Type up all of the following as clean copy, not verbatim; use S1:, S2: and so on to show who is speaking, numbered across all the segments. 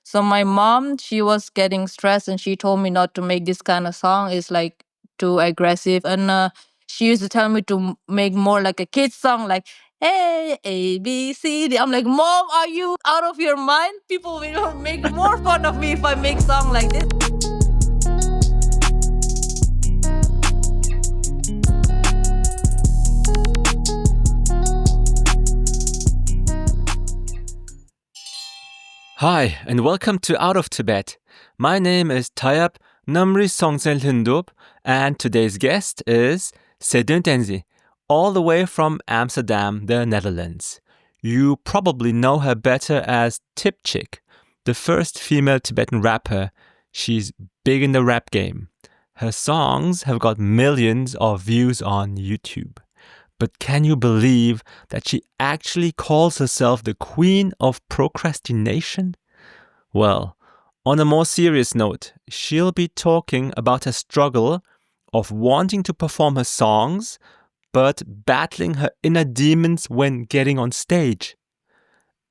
S1: So my mom, she was getting stressed and she told me not to make this kind of song. It's like too aggressive. And she used to tell me to make more like a kid's song, like, hey, A, B, C, D. I'm like, Mom, are you out of your mind? People will make more fun of me if I make song like this.
S2: Hi, and welcome to Out of Tibet. My name is Tayyip Namri Songsel Hindub, and today's guest is SELDON Tenzin, all the way from Amsterdam, the Netherlands. You probably know her better as Tibchick, the first female Tibetan rapper. She's big in the rap game. Her songs have got millions of views on YouTube. But can you believe that she actually calls herself the queen of procrastination? Well, on a more serious note, she'll be talking about her struggle of wanting to perform her songs, but battling her inner demons when getting on stage.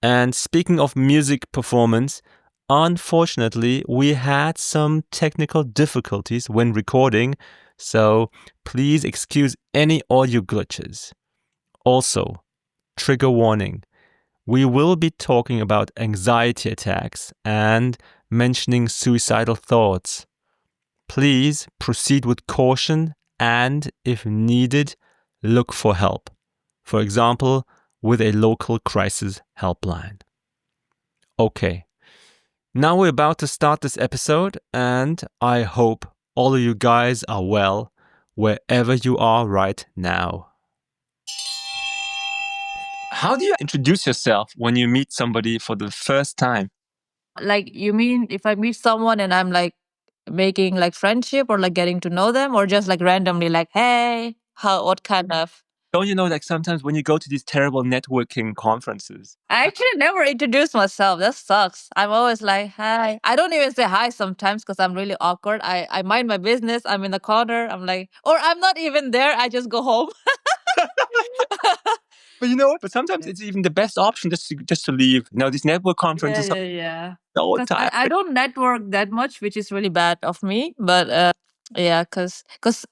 S2: And speaking of music performance, unfortunately, we had some technical difficulties when recording, so please excuse any audio glitches. Also, trigger warning. We will be talking about anxiety attacks and mentioning suicidal thoughts. Please proceed with caution and, if needed, look for help. For example, with a local crisis helpline. Okay, now we're about to start this episode, and I hope all of you guys are well wherever you are right now. How do you introduce yourself when you meet somebody for the first time?
S1: Like, you mean if I meet someone and I'm like making like friendship or like getting to know them, or just like randomly like, hey, what kind of?
S2: Don't you know, like sometimes when you go to these terrible networking conferences,
S1: I actually never introduce myself. That sucks. I'm always like, hi. I don't even say hi sometimes because I'm really awkward. I mind my business. I'm in the corner. I'm like, or I'm not even there. I just go home.
S2: but you know what? But sometimes it's even the best option just to leave. You know, these network conferences are
S1: Yeah.
S2: so
S1: Because
S2: tired.
S1: I don't network that much, which is really bad of me. But yeah, because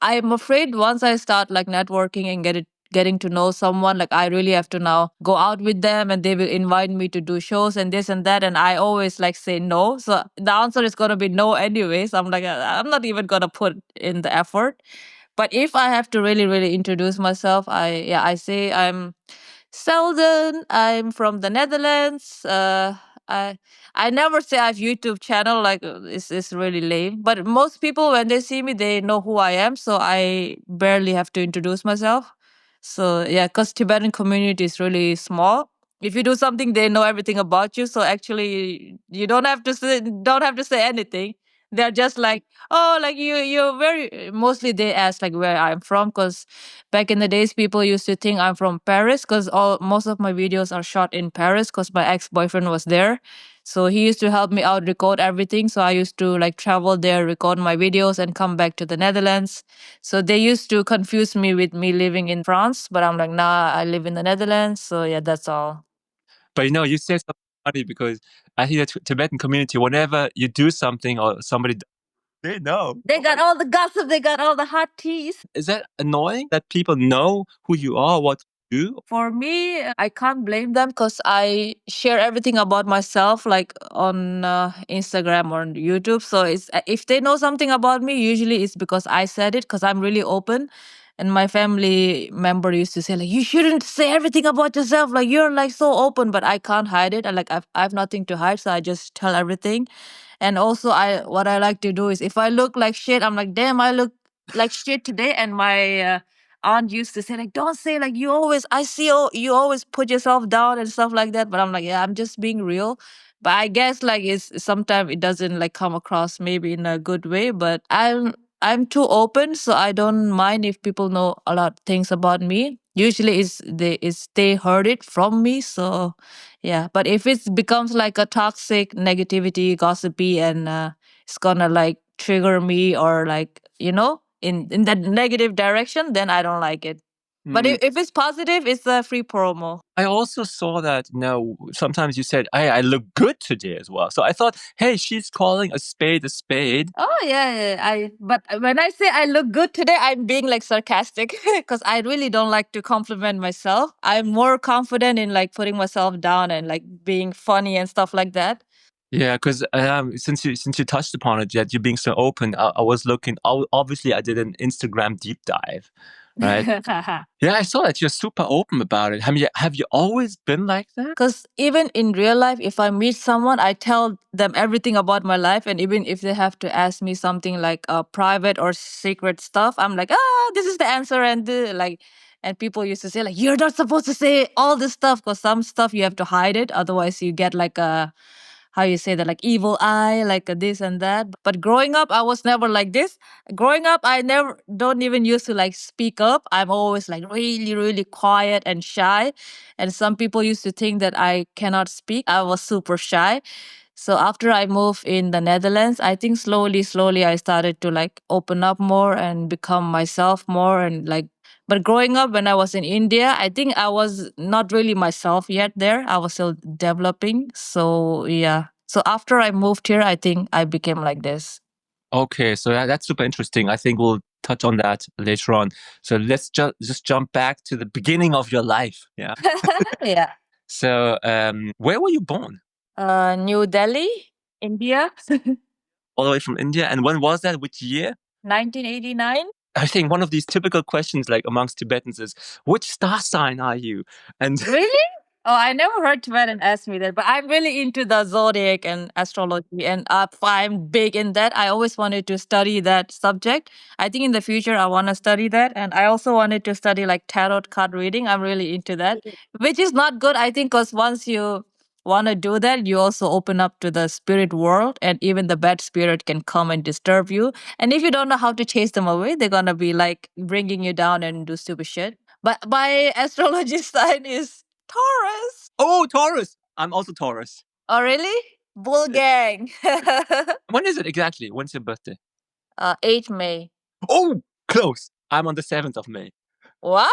S1: I'm afraid once I start like networking and getting to know someone, like I really have to now go out with them and they will invite me to do shows and this and that. And I always like say no. So the answer is going to be no anyways. I'm like, I'm not even going to put in the effort. But if I have to really, really introduce myself, I say I'm SELDON. I'm from the Netherlands. I I never say I have YouTube channel. Like it's really lame. But most people when they see me, they know who I am. So I barely have to introduce myself. So yeah, because Tibetan community is really small. If you do something, they know everything about you. So actually, you don't have to say anything. They're just like, oh, like you're very. Mostly they ask like where I'm from, because back in the days, people used to think I'm from Paris because all most of my videos are shot in Paris because my ex-boyfriend was there. So he used to help me out record everything. So I used to like travel there, record my videos, and come back to the Netherlands. So they used to confuse me with me living in France, but I'm like, nah, I live in the Netherlands. So yeah, that's all.
S2: But you know, you say something funny because I think the Tibetan community, whenever you do something or somebody, they know.
S1: They got all the gossip. They got all the hot teas.
S2: Is that annoying that people know who you are, what you do?
S1: For me, I can't blame them because I share everything about myself, like on Instagram or on YouTube. So it's if they know something about me, usually it's because I said it because I'm really open. And my family member used to say like, you shouldn't say everything about yourself. Like you're like so open, but I can't hide it. I have nothing to hide, so I just tell everything. And also, what I like to do is if I look like shit, I'm like, damn, I look like shit today. And my aunt used to say like, don't say like you always, I see you always put yourself down and stuff like that. But I'm like, yeah, I'm just being real. But I guess like it's sometimes it doesn't like come across maybe in a good way. But I'm too open, so I don't mind if people know a lot of things about me. Usually they heard it from me, so yeah. But if it becomes like a toxic negativity, gossipy, and it's gonna like trigger me or like in that negative direction, then I don't like it. But
S2: Mm.
S1: if it's positive, it's a free promo.
S2: I also saw that, sometimes you said, hey, I look good today as well. So I thought, hey, she's calling a spade a spade.
S1: Oh yeah, yeah. But when I say I look good today, I'm being like sarcastic because I really don't like to compliment myself. I'm more confident in like putting myself down and like being funny and stuff like that.
S2: Yeah, because since you touched upon it, yet you being so open, I was looking. Obviously, I did an Instagram deep dive, right? Yeah, I saw that you're super open about it. Have you always been like that?
S1: Because even in real life, if I meet someone, I tell them everything about my life. And even if they have to ask me something like private or secret stuff, I'm like, this is the answer. And people used to say, like, you're not supposed to say all this stuff because some stuff you have to hide it. Otherwise, you get like a, how you say that, like evil eye, like a this and that. But growing up, I was never like this. Growing up, I never, don't even used to like speak up. I'm always like really, really quiet and shy. And some people used to think that I cannot speak. I was super shy. So after I moved in the Netherlands, I think slowly, slowly I started to like open up more and become myself more and like, but growing up when I was in India, I think I was not really myself yet there. I was still developing. So yeah. So after I moved here, I think I became like this.
S2: Okay, so that's super interesting. I think we'll touch on that later on. So let's just jump back to the beginning of your life. Yeah.
S1: Yeah.
S2: So, where were you born?
S1: New Delhi, India,
S2: All the way from India, and when was that? Which year?
S1: 1989.
S2: I think one of these typical questions, like amongst Tibetans, is which star sign are you? And
S1: Really? Oh, I never heard Tibetan ask me that, but I'm really into the zodiac and astrology, and I'm big in that. I always wanted to study that subject. I think in the future I want to study that, and I also wanted to study like tarot card reading. I'm really into that, which is not good, I think, because once you want to do that, you also open up to the spirit world, and even the bad spirit can come and disturb you. And if you don't know how to chase them away, they're gonna be like bringing you down and do stupid shit. But my astrology sign is Taurus.
S2: oh, Taurus! I'm also Taurus.
S1: Oh, really? Bull gang.
S2: When is it exactly? When's your birthday?
S1: 8th May.
S2: Oh, close. I'm on the 7th of May.
S1: Wow,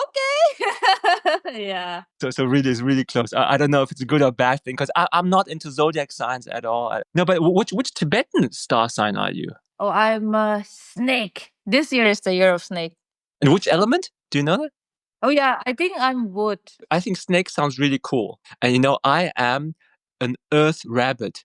S1: okay. Yeah.
S2: So really, it's really close. I don't know if it's a good or bad thing because I'm not into zodiac signs at all. No, but which Tibetan star sign are you?
S1: Oh, I'm a snake. This year is the year of snake.
S2: And which element? Do you know that?
S1: Oh, yeah, I think I'm wood.
S2: I think snake sounds really cool. And I am an earth rabbit.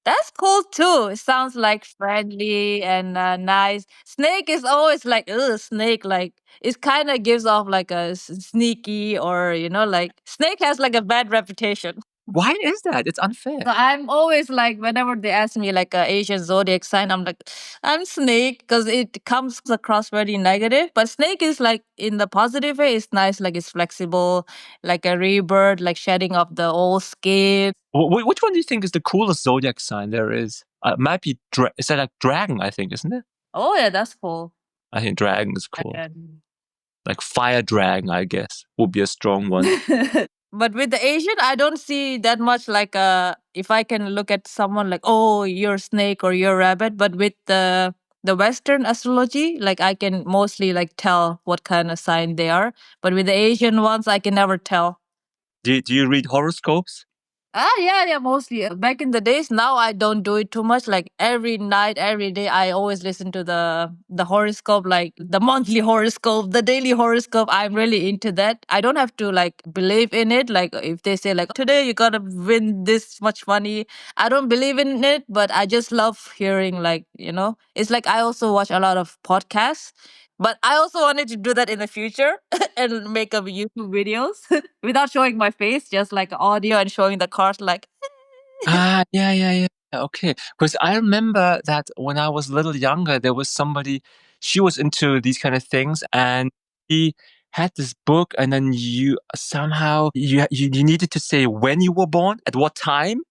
S1: That's cool too. It sounds like friendly and nice. Snake is always like, ugh, snake. Like, it kind of gives off like a sneaky or, like, snake has like a bad reputation.
S2: Why is that? It's unfair.
S1: So I'm always like, whenever they ask me like a Asian zodiac sign, I'm like, I'm snake because it comes across very negative. But snake is like in the positive way, it's nice, like it's flexible, like a rebirth, like shedding of the old skin.
S2: Which one do you think is the coolest zodiac sign there is? Might be is that like dragon? I think, isn't it?
S1: Oh yeah, that's cool.
S2: I think dragon is cool.
S1: And-
S2: Like fire dragon, I guess, would be a strong one.
S1: But with the Asian, I don't see that much like if I can look at someone like, oh, you're snake or you're rabbit. But with the Western astrology, like I can mostly like tell what kind of sign they are. But with the Asian ones, I can never tell.
S2: Do you read horoscopes?
S1: Yeah, yeah, mostly. Back in the days, now I don't do it too much. Like every night, every day, I always listen to the horoscope, like the monthly horoscope, the daily horoscope. I'm really into that. I don't have to like believe in it. Like if they say like today you gotta win this much money, I don't believe in it, but I just love hearing it's like I also watch a lot of podcasts. But I also wanted to do that in the future and make up YouTube videos without showing my face, just like audio and showing the cards. Like,
S2: Yeah. Okay. Because I remember that when I was a little younger, there was somebody, she was into these kind of things, and she had this book, and then you somehow you needed to say when you were born, at what time.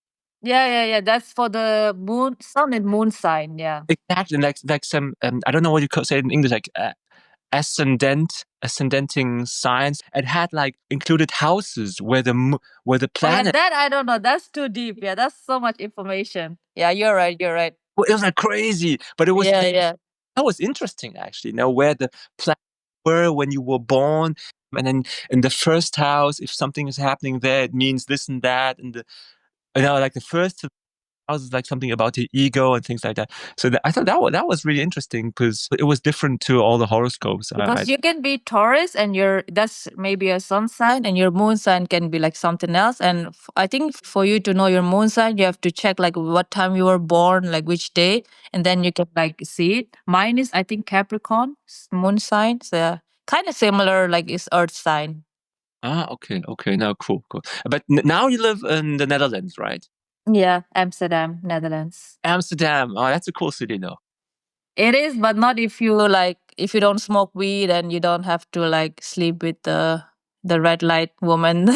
S1: yeah. That's for the moon, sun and moon sign. Yeah.
S2: Exactly, like some I don't know what you could say in English, like ascendanting signs. It had like included houses where the
S1: Oh, yeah,
S2: planet.
S1: that I don't know. That's too deep. Yeah, that's so much information. Yeah, you're right. You're right.
S2: Well, it was like crazy, but it was
S1: Yeah, yeah.
S2: that was interesting actually. Where the planet were when you were born. And then in the first house, if something is happening there, it means this and that. And like the first house is like something about the ego and things like that. So I thought that was really interesting because it was different to all the horoscopes.
S1: Because you can be Taurus and that's maybe a sun sign, and your moon sign can be like something else. And I think for you to know your moon sign, you have to check like what time you were born, like which day, and then you can like see it. Mine is I think Capricorn moon sign, so kind of similar, like it's Earth sign.
S2: Okay, okay, now cool. But now you live in the Netherlands, right?
S1: Yeah, Amsterdam, Netherlands.
S2: Amsterdam. Oh, that's a cool city, though.
S1: It is, but not if you like if you don't smoke weed and you don't have to like sleep with the red light woman.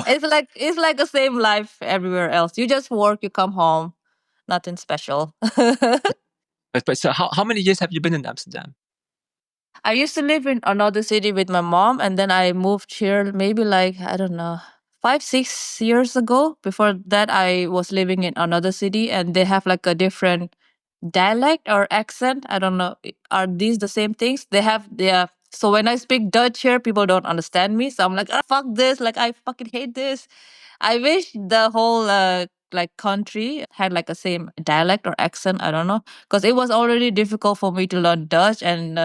S1: It's like the same life everywhere else. You just work, you come home, nothing special.
S2: But so how many years have you been in Amsterdam?
S1: I used to live in another city with my mom, and then I moved here maybe like, I don't know, 5, 6 years ago. Before that, I was living in another city, and they have like a different dialect or accent. I don't know. Are these the same things? They have, yeah. So when I speak Dutch here, people don't understand me. So I'm like, "Ah, fuck this. Like, I fucking hate this." I wish the whole like country had like a same dialect or accent. I don't know, because it was already difficult for me to learn Dutch and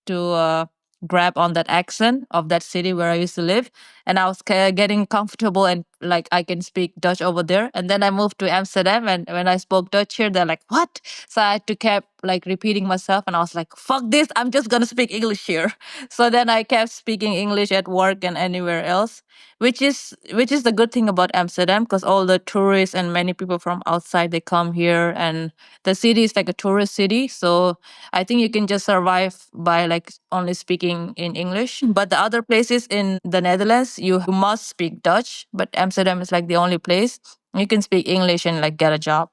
S1: to grab on that accent of that city where I used to live. And I was getting comfortable and like I can speak Dutch over there. And then I moved to Amsterdam, and when I spoke Dutch here, they're like, "What?" So I had to keep like repeating myself, and I was like, "Fuck this! I'm just gonna speak English here." So then I kept speaking English at work and anywhere else, which is the good thing about Amsterdam, because all the tourists and many people from outside they come here, and the city is like a tourist city. So I think you can just survive by like only speaking in English. But the other places in the Netherlands, you must speak Dutch. But Amsterdam is like the only place you can speak English and like get a job.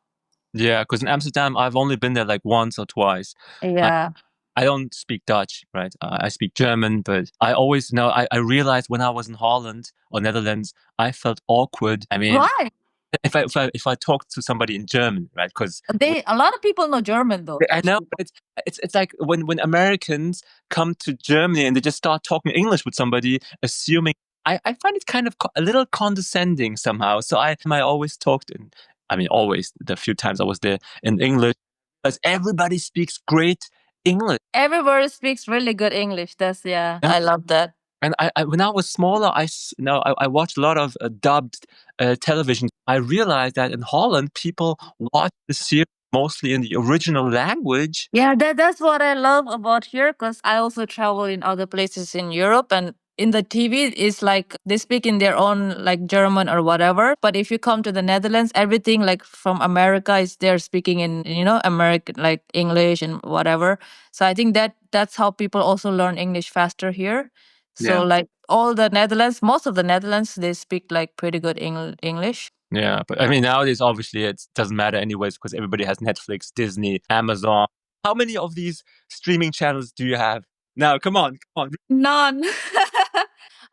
S2: Yeah, because in Amsterdam, I've only been there like once or twice. I,
S1: Yeah.
S2: I don't speak Dutch, right? I speak German, but I always know, I realized when I was in Holland or Netherlands, I felt awkward. I mean,
S1: Why?
S2: if I talk to somebody in German, right? Because
S1: A lot of people know German though.
S2: I know it's like when Americans come to Germany and they just start talking English with somebody, assuming I find it kind of a little condescending somehow. So I always talked in, I mean always the few times I was there in English, because everybody speaks great English.
S1: Everybody speaks really good English. That's yeah,
S2: Yeah.
S1: I love that.
S2: And I when I was smaller, I watched a lot of dubbed television. I realized that in Holland, people watch the series mostly in the original language.
S1: Yeah, that's what I love about here, because I also travel in other places in Europe, and in the TV it's like they speak in their own like German or whatever. But if you come to the Netherlands, everything like from America is they're speaking in American like English and whatever. So I think that's how people also learn English faster here. So
S2: Yeah.
S1: like all the Netherlands, most of the Netherlands, they speak like pretty good English.
S2: Yeah, but I mean, nowadays, obviously, it doesn't matter anyways because everybody has Netflix, Disney, Amazon. How many of these streaming channels do you have? Now, come on.
S1: None.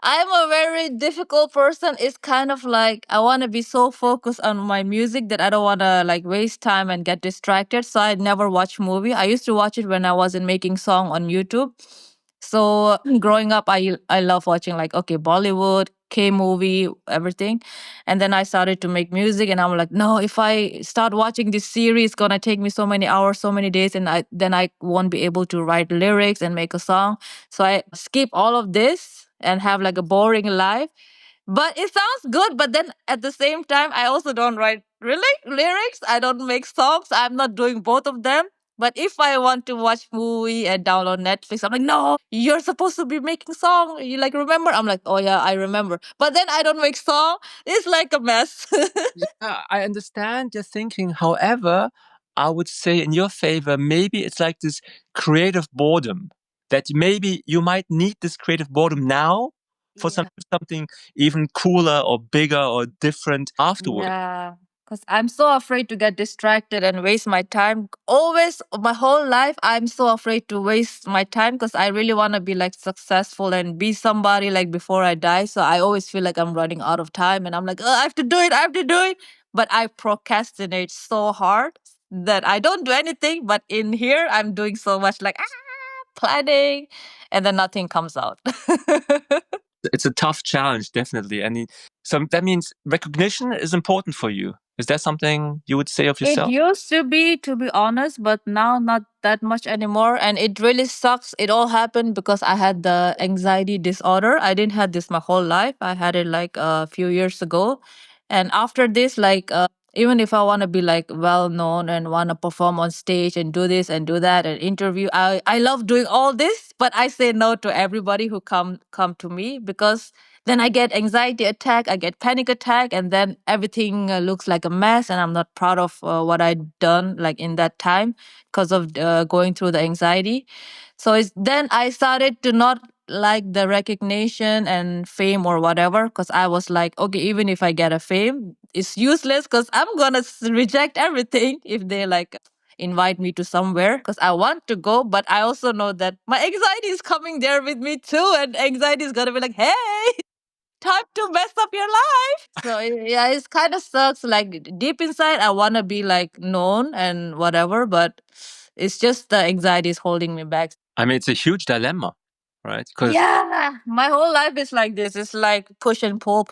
S1: I'm a very difficult person. It's kind of like I want to be so focused on my music that I don't want to like waste time and get distracted. So I never watch movie. I used to watch it when I wasn't making song on YouTube. So growing up, I love watching like okay Bollywood, K movie, everything, and then I started to make music, and I'm like, no, if I start watching this series, it's gonna take me so many hours, so many days, and I won't be able to write lyrics and make a song. So I skip all of this and have like a boring life. But it sounds good. But then at the same time, I also don't write really lyrics. I don't make songs. I'm not doing both of them. But if I want to watch movie and download Netflix, I'm like, no, you're supposed to be making song. You like remember? I'm like, oh yeah, I remember. But then I don't make song. It's like a mess.
S2: Yeah, I understand your thinking. However, I would say in your favor, maybe it's like this creative boredom that maybe you might need this creative boredom now for
S1: Yeah.
S2: something even cooler or bigger or different afterward.
S1: Yeah, because I'm so afraid to get distracted and waste my time. Always, my whole life, I'm so afraid to waste my time because I really want to be like successful and be somebody like before I die. So I always feel like I'm running out of time, and I'm like, oh, I have to do it, I have to do it. But I procrastinate so hard that I don't do anything. But in here, I'm doing so much like, ah. planning, and then nothing comes out.
S2: It's a tough challenge, definitely. And so that means recognition is important for you. Is that something you would say of
S1: It
S2: yourself?
S1: used to be honest, but now not that much anymore. And it really sucks. It all happened because I had the anxiety disorder. I didn't have this my whole life. I had it like a few years ago. And after this, even if I want to be like well known and want to perform on stage and do this and do that and interview, I love doing all this, but I say no to everybody who come to me because then I get anxiety attack, I get panic attack, and then everything looks like a mess, and I'm not proud of what I done like in that time because of going through the anxiety. So it's then I started to not like the recognition and fame or whatever because I was like, okay, even if I get a fame, it's useless because I'm gonna reject everything if they like invite me to somewhere because I want to go, but I also know that my anxiety is coming there with me too, and anxiety is gonna be like, hey, time to mess up your life. So yeah, it's kind of sucks. Like deep inside, I want to be like known and whatever, but it's just the anxiety is holding me back.
S2: I mean, it's a huge dilemma, right? Because
S1: Yeah, my whole life is like this. It's like push and pull,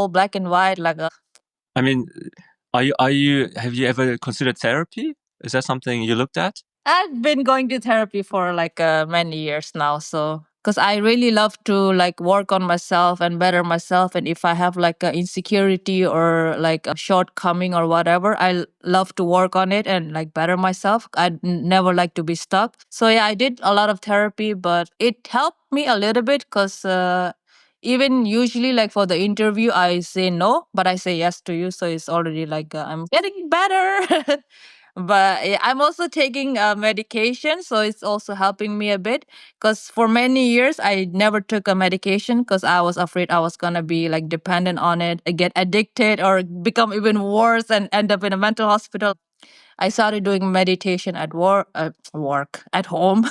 S1: black and white.
S2: I mean, have you ever considered therapy? Is that something you looked at?
S1: I've been going to therapy for like many years now. So, because I really love to like work on myself and better myself. And if I have like a insecurity or like a shortcoming or whatever, love to work on it and like better myself. Never like to be stuck. So, yeah, I did a lot of therapy, but it helped me a little bit because even usually like for the interview I say no but I say yes to you, so it's already like I'm getting better. But yeah, I'm also taking medication, so it's also helping me a bit because for many years I never took a medication because I was afraid I was gonna be like dependent on it, get addicted or become even worse and end up in a mental hospital. I started doing meditation at work at home.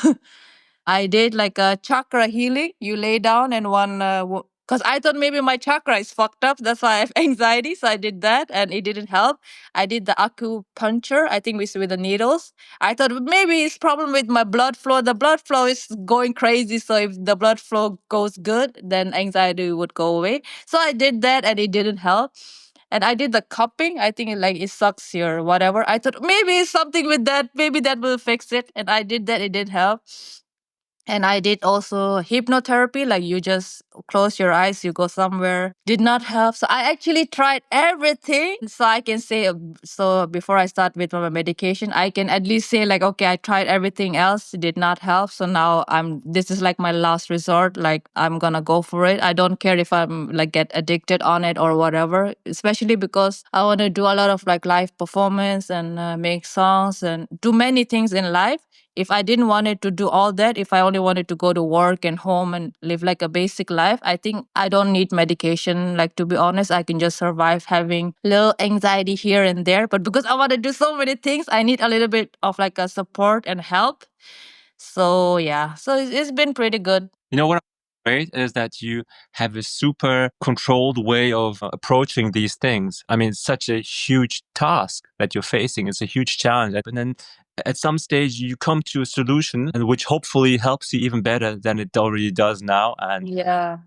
S1: I did like a chakra healing. You lay down and because I thought maybe my chakra is fucked up. That's why I have anxiety. So I did that and it didn't help. I did the acupuncture, I think with the needles. I thought maybe it's problem with my blood flow. The blood flow is going crazy. So if the blood flow goes good, then anxiety would go away. So I did that and it didn't help. And I did the cupping. I think it sucks here, whatever. I thought maybe it's something with that. Maybe that will fix it. And I did that. It didn't help. And I did also hypnotherapy, like you just close your eyes, you go somewhere. Did not help. So I actually tried everything. So I can say, so before I start with my medication, I can at least say, like, okay, I tried everything else, it did not help. So now this is like my last resort. Like, I'm gonna go for it. I don't care if I'm like get addicted on it or whatever, especially because I want to do a lot of like live performance and make songs and do many things in life. If I didn't want it to do all that, if I only wanted to go to work and home and live like a basic life, I think I don't need medication. Like, to be honest, I can just survive having little anxiety here and there. But because I want to do so many things, I need a little bit of like a support and help. So yeah, so it's been pretty good.
S2: You know what? Great is that you have a super controlled way of approaching these things. I mean, it's such a huge task that you're facing. It's a huge challenge. And then at some stage, you come to a solution and which hopefully helps you even better than it already does now. And
S1: Yeah.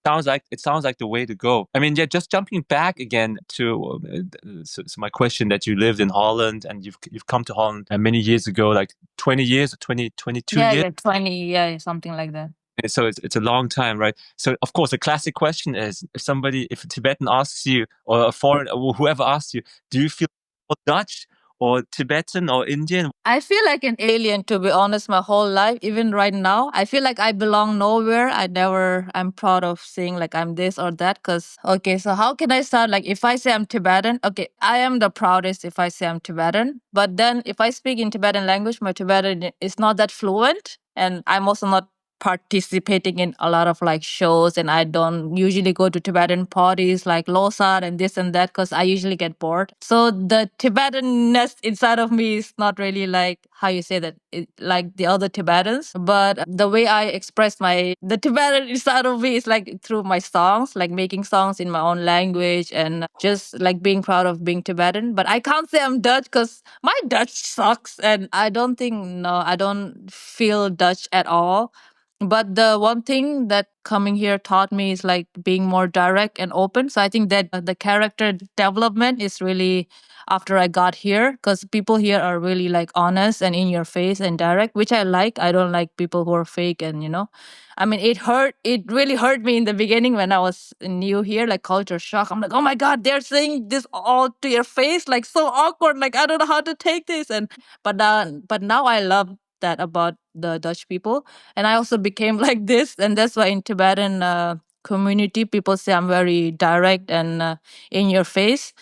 S2: it sounds like the way to go. I mean, yeah, just jumping back again to so my question that you lived in Holland and you've come to Holland many years ago, like 20 years, 22
S1: Yeah,
S2: years.
S1: yeah, 20, yeah, something like that.
S2: So it's a long time, right? So of course, the classic question is, if a Tibetan asks you, or a foreign, or whoever asks you, do you feel more Dutch or Tibetan or Indian?
S1: I feel like an alien, to be honest, my whole life. Even right now, I feel like I belong nowhere. I'm proud of saying like I'm this or that. Because, okay, so how can I start? Like, if I say I'm Tibetan, okay, I am the proudest if I say I'm Tibetan. But then if I speak in Tibetan language, my Tibetan is not that fluent. And I'm also not participating in a lot of like shows, and I don't usually go to Tibetan parties like Losar and this and that because I usually get bored. So the Tibetanness inside of me is not really like how you say that like the other Tibetans, but the way I express my the Tibetan inside of me is like through my songs, like making songs in my own language and just like being proud of being Tibetan. But I can't say I'm Dutch because my Dutch sucks, and I don't think, no, I don't feel Dutch at all. But the one thing that coming here taught me is like being more direct and open. So I think that the character development is really after I got here, because people here are really like honest and in your face and direct, which I like. I don't like people who are fake and, I mean, it really hurt me in the beginning when I was new here, like culture shock. I'm like, oh my God, they're saying this all to your face, like so awkward. Like, I don't know how to take this. But now I love that about the Dutch people. And I also became like this. And that's why in Tibetan community, people say I'm very direct and in your face.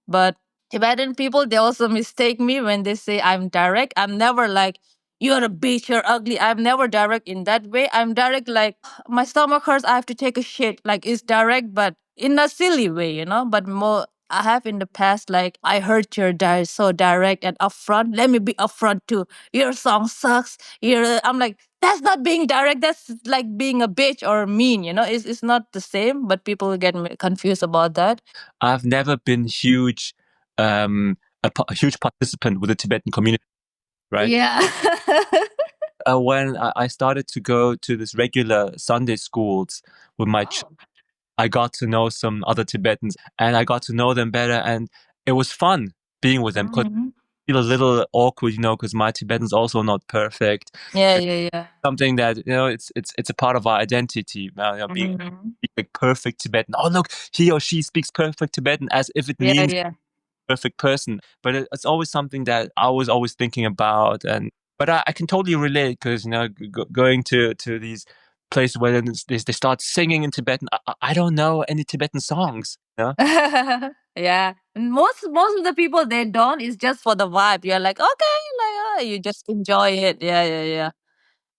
S1: But Tibetan people, they also mistake me when they say I'm direct. I'm never like, you're a bitch, you're ugly. I'm never direct in that way. I'm direct like, my stomach hurts, I have to take a shit. Like, it's direct, but in a silly way, But more, I have in the past, like, I heard you're so direct and upfront. Let me be upfront too. Your song sucks. I'm like, that's not being direct. That's like being a bitch or mean, It's not the same, but people get confused about that.
S2: I've never been a huge participant with the Tibetan community, right?
S1: Yeah.
S2: When I started to go to this regular Sunday schools with my I got to know some other Tibetans and I got to know them better, and it was fun being with them because
S1: Mhm.
S2: I feel a little awkward, because my Tibetan's also not perfect.
S1: Yeah,
S2: It's
S1: yeah, yeah.
S2: something that it's a part of our identity. Being
S1: Mhm.
S2: a perfect Tibetan. Oh, look, he or she speaks perfect Tibetan, as if it
S1: Yeah,
S2: means
S1: yeah.
S2: perfect person. But it's always something that I was always thinking about, and but I can totally relate because going to these places where they start singing in Tibetan. I don't know any Tibetan songs.
S1: Yeah. And most of the people, they don't. It's just for the vibe. You're like, okay, like, you just enjoy it. Yeah, yeah, yeah.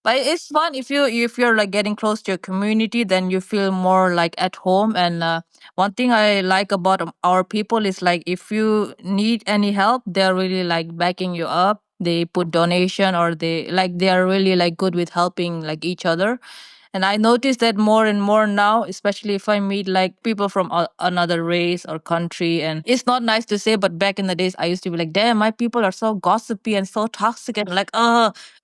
S1: But it's fun if you're like getting close to your community, then you feel more like at home. And one thing I like about our people is like if you need any help, they're really like backing you up. They put donation, or they are really like good with helping like each other. And I notice that more and more now, especially if I meet like people from another race or country. And it's not nice to say, but back in the days, I used to be like, damn, my people are so gossipy and so toxic and like,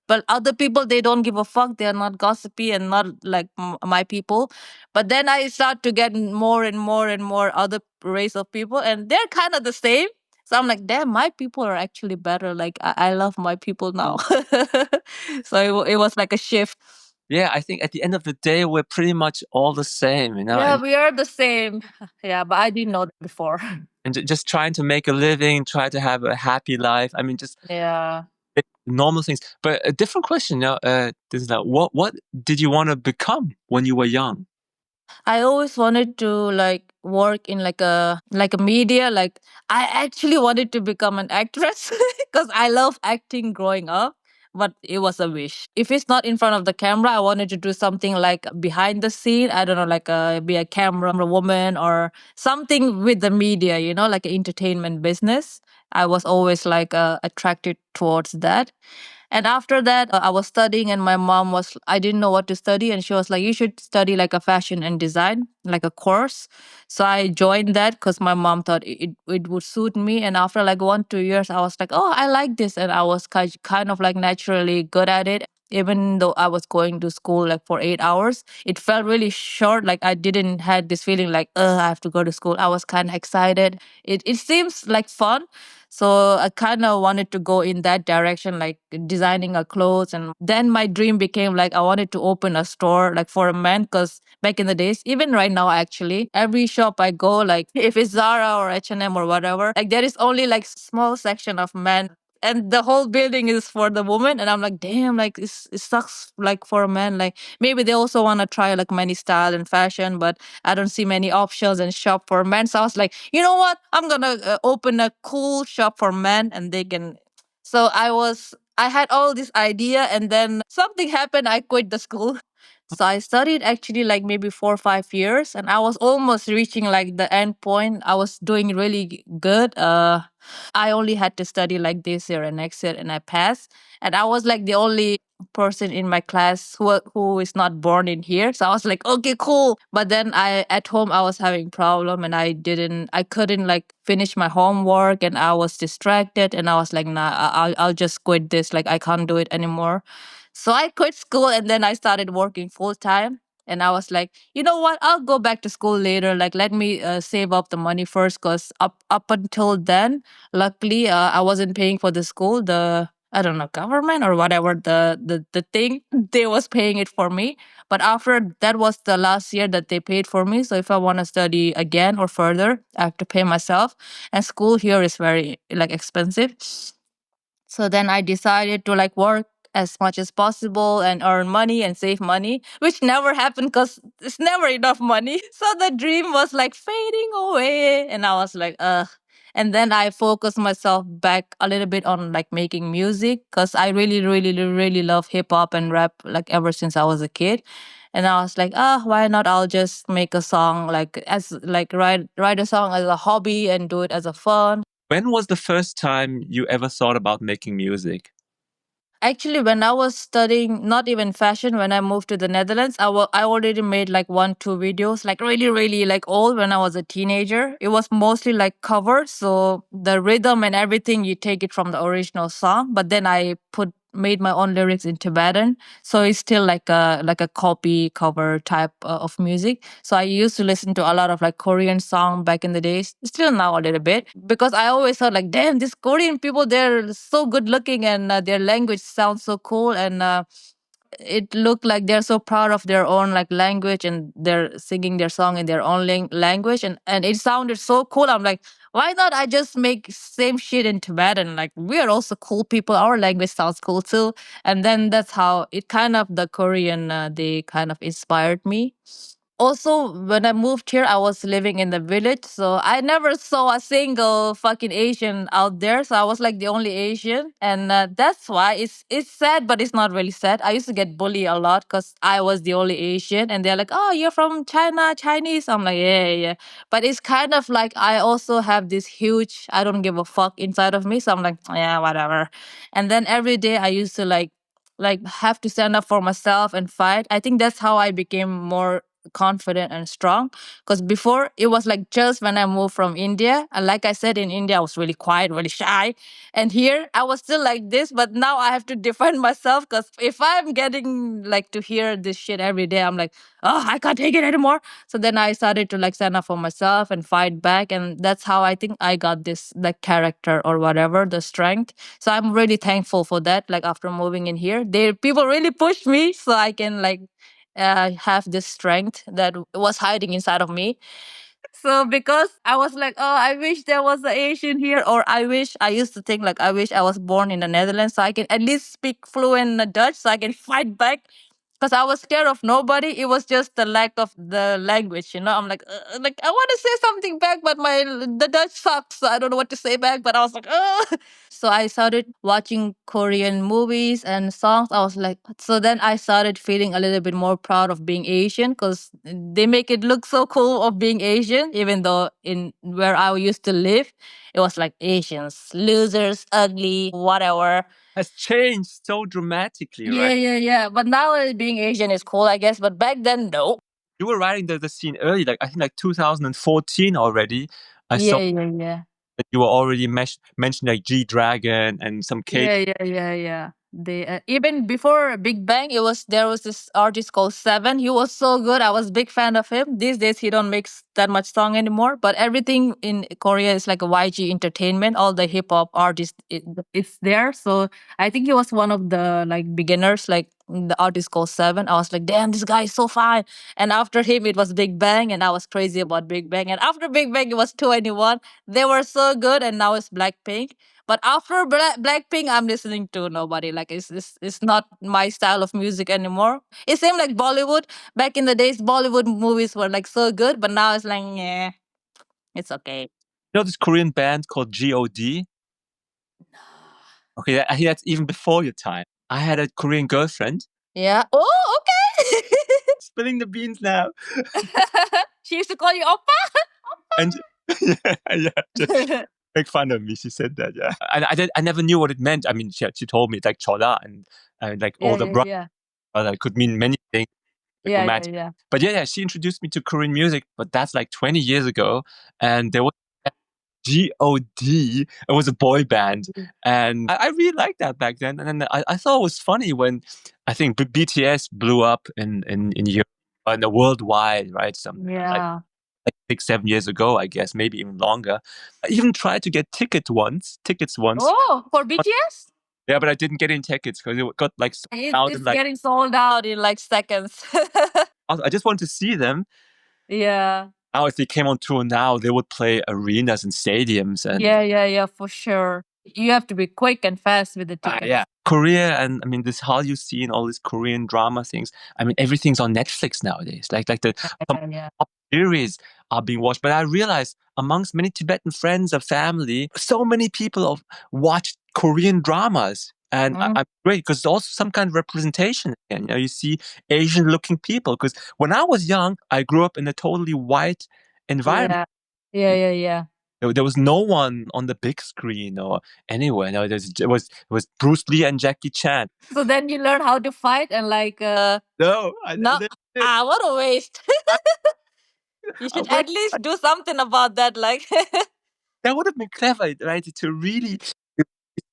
S1: but other people, they don't give a fuck. They're not gossipy and not like my people. But then I start to get more and more and more other race of people, and they're kind of the same. So I'm like, damn, my people are actually better. Like, I love my people now. So it was like a shift.
S2: Yeah, I think at the end of the day, we're pretty much all the same,
S1: Yeah, we are the same. Yeah, but I didn't know that before.
S2: and just trying to make a living, try to have a happy life. I mean, just
S1: Yeah.
S2: normal things. But a different question now, this is that what did you want to become when you were young?
S1: I always wanted to like work in like a media. Like, I actually wanted to become an actress because I love acting growing up. But it was a wish. If it's not in front of the camera, I wanted to do something like behind the scene. I don't know, like be a camera woman or something with the media. Like an entertainment business. I was always like attracted towards that. And after that, I was studying, and my mom I didn't know what to study. And she was like, you should study like a fashion and design, like a course. So I joined that because my mom thought it would suit me. And after like 1, 2 years, I was like, oh, I like this. And I was kind of like naturally good at it. Even though I was going to school like for 8 hours, it felt really short. Like, I didn't had this feeling like, I have to go to school. I was kind of excited. It seems like fun. So I kind of wanted to go in that direction, like designing a clothes. And then my dream became like I wanted to open a store like for a man, because back in the days, even right now, actually, every shop I go, like if it's Zara or H&M or whatever, like there is only like small section of men. And the whole building is for the woman, and I'm like, damn, like it sucks. Like for a man, like maybe they also want to try like many style and fashion, but I don't see many options and shop for men. So I was like, you know what? I'm gonna open a cool shop for men, and they can. So I had all this idea, and then something happened. I quit the school. So I studied actually like maybe 4 or 5 years, and I was almost reaching like the end point. I was doing really good. I only had to study like this year and next year, and I passed. And I was like the only person in my class who is not born in here. So I was like, okay, cool. But then I at home I was having problem, and I couldn't like finish my homework, and I was distracted, and I was like, nah, I'll just quit this. Like I can't do it anymore. So I quit school, and then I started working full time. And I was like, you know what? I'll go back to school later. Like, let me save up the money first, cause up until then, luckily, I wasn't paying for the school. The I don't know, government or whatever the thing they was paying it for me. But after that was the last year that they paid for me. So if I want to study again or further, I have to pay myself. And school here is very like expensive. So then I decided to like work as much as possible and earn money and save money, which never happened because it's never enough money. So the dream was like fading away. And I was like, ugh. And then I focused myself back a little bit on like making music because I really, really, really love hip hop and rap like ever since I was a kid. And I was like, why not? I'll just make a song like as like write a song as a hobby and do it as a fun.
S2: When was the first time you ever thought about making music?
S1: Actually, when I was studying, not even fashion, when I moved to the Netherlands, I already made like 1, 2 videos, like really, really like old when I was a teenager. It was mostly like covers, so the rhythm and everything you take it from the original song, but then I made my own lyrics in Tibetan, so it's still like a copy cover type of music. So I used to listen to a lot of like Korean song back in the days, still now a little bit, because I always thought like, damn, these Korean people, they're so good looking, and their language sounds so cool, and it looked like they're so proud of their own like language, and they're singing their song in their own language, and it sounded so cool. I'm like, why not I just make same shit in Tibetan? Like we are also cool people, our language sounds cool too. And then that's how it kind of the Korean they kind of inspired me. Also, when I moved here, I was living in the village, so I never saw a single fucking Asian out there. So I was like the only Asian, and that's why it's sad, but it's not really sad. I used to get bullied a lot because I was the only Asian, and they're like, "Oh, you're from China, Chinese." I'm like, "Yeah, yeah, yeah." But it's kind of like I also have this huge I don't give a fuck inside of me, so I'm like, yeah, whatever. And then every day I used to like have to stand up for myself and fight. I think that's how I became more confident and strong, because before it was like just when I moved from India, and like I said, in India I was really quiet, really shy, and here I was still like this, but now I have to defend myself, because if I'm getting like to hear this shit every day, I'm like, oh, I can't take it anymore. So then I started to like stand up for myself and fight back, and that's how I think I got this like character or whatever, the strength. So I'm really thankful for that. Like after moving in here, they people really pushed me so I can like have this strength that was hiding inside of me. So because I was like, oh, I wish there was an Asian here, or I used to think like I wish I was born in the Netherlands so I can at least speak fluent Dutch so I can fight back. Because I was scared of nobody. It was just the lack of the language, you know. I'm like I want to say something back, but the Dutch sucks, so I don't know what to say back. But I was like, oh. So I started watching Korean movies and songs. I was like, so then I started feeling a little bit more proud of being Asian, because they make it look so cool of being Asian, even though in where I used to live, it was like Asians, losers, ugly, whatever.
S2: Has changed so dramatically,
S1: Yeah,
S2: right?
S1: yeah, yeah. But now being Asian is cool, I guess. But back then, no.
S2: You were writing the scene early, like I think like 2014 already. I
S1: Yeah,
S2: saw
S1: yeah, yeah.
S2: that you were already mentioned like G Dragon and some K.
S1: Yeah, yeah, yeah, yeah. They even before Big Bang, there was this artist called Seven. He was so good. I was big fan of him. These days, he don't make that much song anymore. But everything in Korea is like a YG Entertainment. All the hip hop artists, it's there. So I think he was one of the like beginners, like the artist called Seven. I was like, damn, this guy is so fine. And after him, it was Big Bang, and I was crazy about Big Bang. And after Big Bang, it was 2NE1. They were so good, and now it's Blackpink. But after Blackpink, I'm listening to nobody. Like it's not my style of music anymore. It seemed like Bollywood back in the days. Bollywood movies were like so good, but now it's like, yeah, it's okay.
S2: You know this Korean band called God? Okay, I think that's even before your time. I had a Korean girlfriend.
S1: Yeah. Oh, okay.
S2: spilling the beans now.
S1: She used to call you Oppa.
S2: And yeah, just make fun of me. She said that, yeah. I never knew what it meant. I mean, she told me it's like chola and like
S1: Yeah,
S2: older
S1: yeah,
S2: brother.
S1: yeah,
S2: It could mean many things. Like
S1: yeah, yeah,
S2: romantic.
S1: yeah.
S2: But yeah, she introduced me to Korean music, but that's like 20 years ago. And there was God. It was a boy band. And I really liked that back then. And then I thought it was funny when I think BTS blew up in Europe and worldwide, right?
S1: Yeah.
S2: Like 6, 7 years ago, I guess, maybe even longer. I even tried to get tickets once.
S1: Oh, for BTS?
S2: Yeah, but I didn't get any tickets because it got like sold out in
S1: It's
S2: like,
S1: getting sold out in like seconds.
S2: I just wanted to see them.
S1: Yeah.
S2: Now, if they came on tour now, they would play arenas and stadiums and
S1: Yeah, yeah, yeah, for sure. You have to be quick and fast with the
S2: yeah,
S1: tickets.
S2: Korea and I mean this Hallyu scene, all these Korean drama things. I mean everything's on Netflix nowadays. Like the some
S1: Yeah, yeah.
S2: top series are being watched. But I realized amongst many Tibetan friends or family, so many people have watched Korean dramas. And
S1: Mm,
S2: I'm great because it's also some kind of representation. And you see Asian-looking people. Because when I was young, I grew up in a totally white environment.
S1: yeah. Yeah, yeah, yeah.
S2: There was no one on the big screen or anywhere. No, it was Bruce Lee and Jackie Chan.
S1: So then you learn how to fight and like
S2: No,
S1: no, what a waste.
S2: I,
S1: You
S2: I
S1: should
S2: wish
S1: at least do something about that like
S2: that would have been clever, right? To really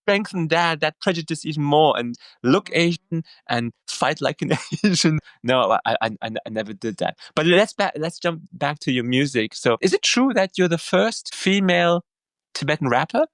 S2: strengthen that prejudice even more and look Asian and fight like an Asian. No, I never did that. But let's jump back to your music. So, is it true that you're the first female Tibetan rapper?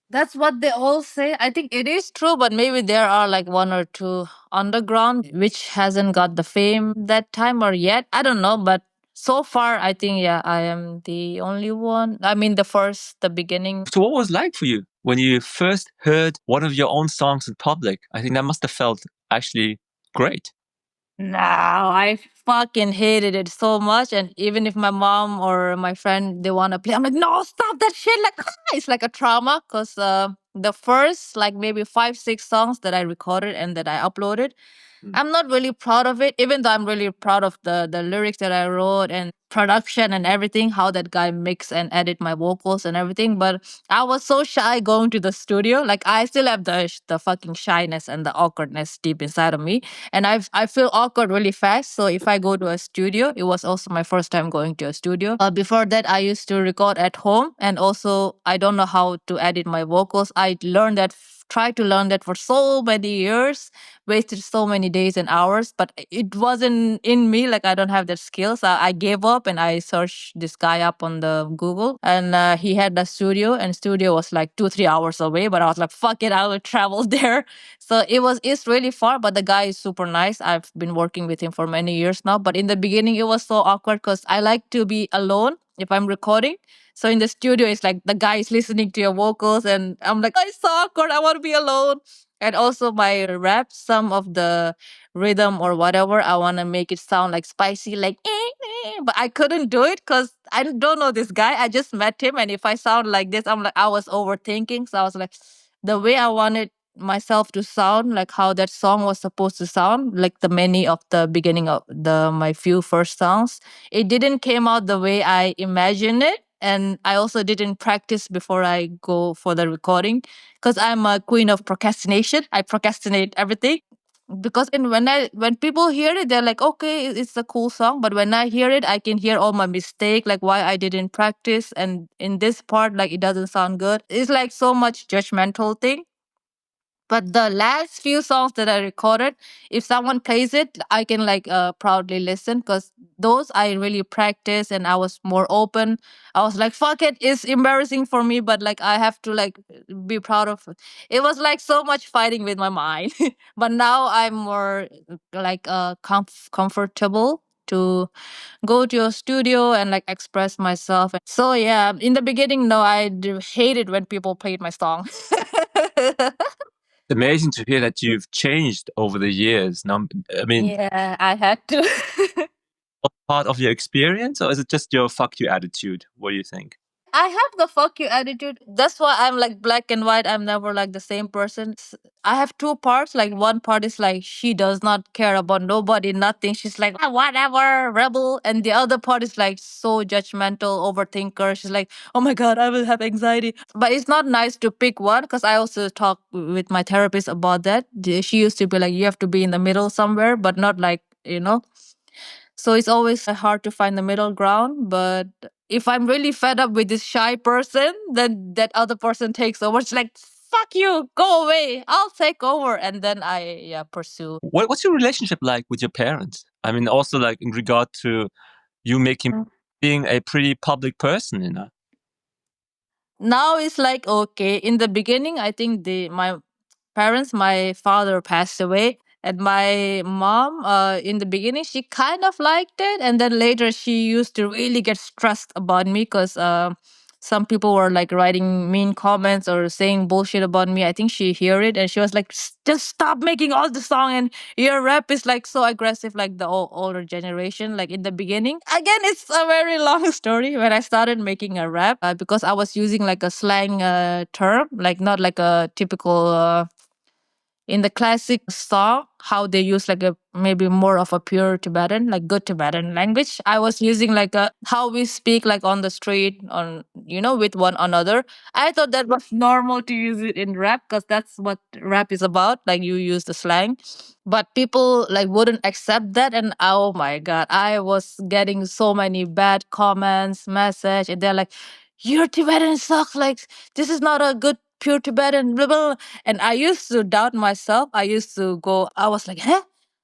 S1: That's what they all say. I think it is true, but maybe there are like one or two underground which hasn't got the fame that time or yet. I don't know, but so far I think yeah, I am the only one. I mean the first, the beginning.
S2: So, what was it like for you when you first heard one of your own songs in public? I think that must have felt actually great.
S1: No, I fucking hated it so much. And even if my mom or my friend they wanna play, I'm like, no, stop that shit. Like it's like a trauma because the first like maybe 5, 6 songs that I recorded and that I uploaded, I'm not really proud of it, even though I'm really proud of the lyrics that I wrote and production and everything, how that guy mix and edit my vocals and everything. But I was so shy going to the studio. Like I still have the fucking shyness and the awkwardness deep inside of me, and I feel awkward really fast. So if I go to a studio, it was also my first time going to a studio. Before that, I used to record at home, and also I don't know how to edit my vocals. I learned that. Tried to learn that for so many years, wasted so many days and hours, but it wasn't in me. Like I don't have that skills. I gave up and I searched this guy up on the Google, and he had a studio, and studio was like 2, 3 hours away. But I was like, fuck it, I will travel there. So it's really far, but the guy is super nice. I've been working with him for many years now. But in the beginning, it was so awkward because I like to be alone if I'm recording. So in the studio, it's like the guy is listening to your vocals, and I'm like, oh, it's so awkward. I want to be alone. And also my rap, some of the rhythm or whatever, I want to make it sound like spicy, like, but I couldn't do it because I don't know this guy. I just met him, and if I sound like this, I'm like, I was overthinking. So I was like, the way I wanted myself to sound, like how that song was supposed to sound, like the many of the beginning of the my few first songs, it didn't came out the way I imagined it. And I also didn't practice before I go for the recording because I'm a queen of procrastination. I procrastinate everything because when people hear it, they're like, okay, it's a cool song. But when I hear it, I can hear all my mistake, like why I didn't practice, and in this part, like it doesn't sound good. It's like so much judgmental thing. But the last few songs that I recorded, if someone plays it, I can like proudly listen because those I really practice and I was more open. I was like, fuck it, it's embarrassing for me, but like I have to like be proud of it. It was like so much fighting with my mind. But now I'm more like comfortable to go to a studio and like express myself. So yeah, in the beginning, no, hated when people played my song.
S2: It's amazing to hear that you've changed over the years. Now, I mean,
S1: Yeah, I had to.
S2: what part of your experience, or is it just your fuck you attitude? What do you think?
S1: I have the fuck you attitude. That's why I'm like black and white. I'm never like the same person. I have two parts. Like one part is like she does not care about nobody, nothing. She's like "Ah, whatever, rebel." And the other part is like so judgmental, overthinker. She's like, oh my god, I will have anxiety. But it's not nice to pick one because I also talk with my therapist about that. She used to be like, you have to be in the middle somewhere, but not like so it's always hard to find the middle ground. But if I'm really fed up with this shy person, then that other person takes over. It's like, fuck you, go away. I'll take over. And then I pursue.
S2: What's your relationship like with your parents? I mean, also like in regard to you making being a pretty public person, you know.
S1: Now it's like, okay. In the beginning, I think my parents, my father passed away. And my mom, in the beginning, she kind of liked it. And then later, she used to really get stressed about me because some people were like writing mean comments or saying bullshit about me. I think she hear it and she was like, Just stop making all the song. And your rap is like so aggressive, like the older generation, like in the beginning. Again, it's a very long story. When I started making a rap, because I was using like a slang term, like not like a typical in the classic song, how they use like a maybe more of a pure Tibetan, like good Tibetan language. I was using like a how we speak like on the street, on with one another. I thought that was normal to use it in rap because that's what rap is about. Like you use the slang, but people like wouldn't accept that, and oh my god, I was getting so many bad comments, message, and they're like, "Your Tibetan sucks. Like this is not a good." Pure Tibetan, blah, blah. And I used to doubt myself. I used to go, I was like, huh?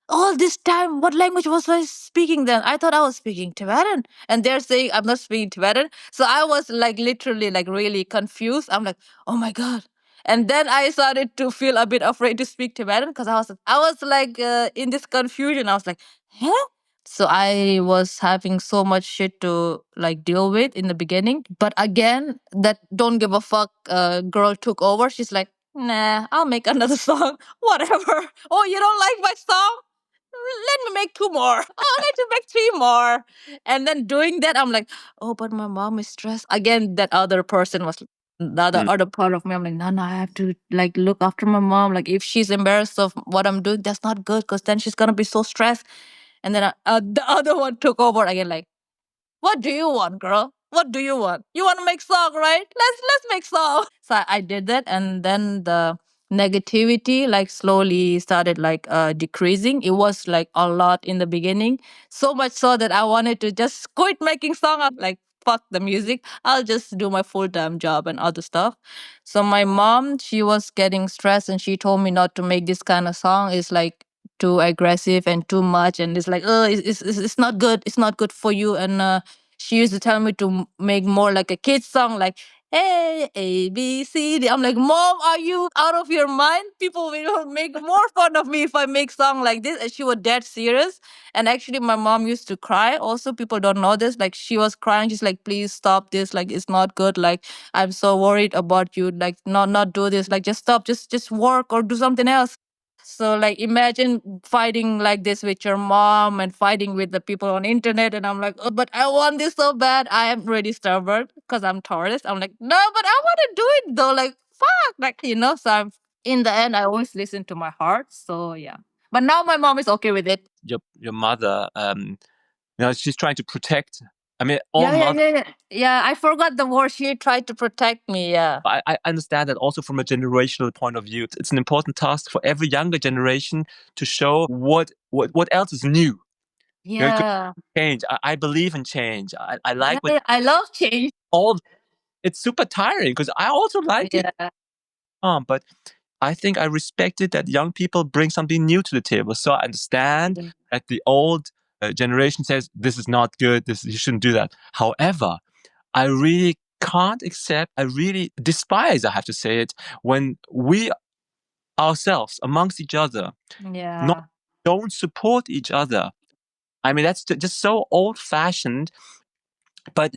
S1: All this time, what language was I speaking then? I thought I was speaking Tibetan. And they're saying I'm not speaking Tibetan. So I was like literally like really confused. I'm like, oh my God. And then I started to feel a bit afraid to speak Tibetan because I was like in this confusion. I was like, huh? So I was having so much shit to like deal with in the beginning. But again, that don't give a fuck girl took over. She's like, nah, I'll make another song. Whatever. Oh, you don't like my song? Let me make two more. Oh, let me make three more. And then doing that, I'm like, oh, but my mom is stressed. Again, that other person was the other part of me. I'm like, no, no, I have to like look after my mom. Like if she's embarrassed of what I'm doing, that's not good because then she's gonna be so stressed. And then the other one took over again, like, what do you want, girl? What do you want? You want to make song, right? Let's make song. So I did that, and then the negativity like slowly started like decreasing. It was like a lot in the beginning, so much so that I wanted to just quit making song. I'm like, fuck the music. I'll just do my full time job and other stuff. So my mom, she was getting stressed, and she told me not to make this kind of song. It's like too aggressive and too much, and it's like oh it's not good, it's not good for you. And she used to tell me to make more like a kid's song, like hey A B C D. I'm like, mom, are you out of your mind? People will make more fun of me if I make song like this. And she was dead serious. And actually my mom used to cry also. People don't know this, like she was crying. She's like, please stop this, like it's not good, like I'm so worried about you, like not do this, like just stop, just work or do something else. So like imagine fighting like this with your mom and fighting with the people on internet, and I'm like, oh, but I want this so bad. I am really stubborn because I'm Taurus. I'm like, no, but I want to do it though. Like fuck, like So in the end, I always listen to my heart. So yeah, but now my mom is okay with it.
S2: Your mother, she's trying to protect. I mean, all
S1: Yeah, yeah,
S2: mothers.
S1: yeah, yeah. Yeah, I forgot the word. She tried to protect me. Yeah.
S2: I understand that also from a generational point of view. It's an important task for every younger generation to show what else is new. It could
S1: Yeah.
S2: change. I believe in change. I like
S1: Yeah,
S2: when
S1: yeah, I love change.
S2: all. It's super tiring because I also like it.
S1: Yeah.
S2: But I think I respected that young people bring something new to the table. So I understand that the old generation says this is not good. You shouldn't do that. However, I really can't accept. I really despise. I have to say it when we ourselves amongst each other not
S1: Yeah.
S2: don't support each other. I mean that's just so old fashioned. But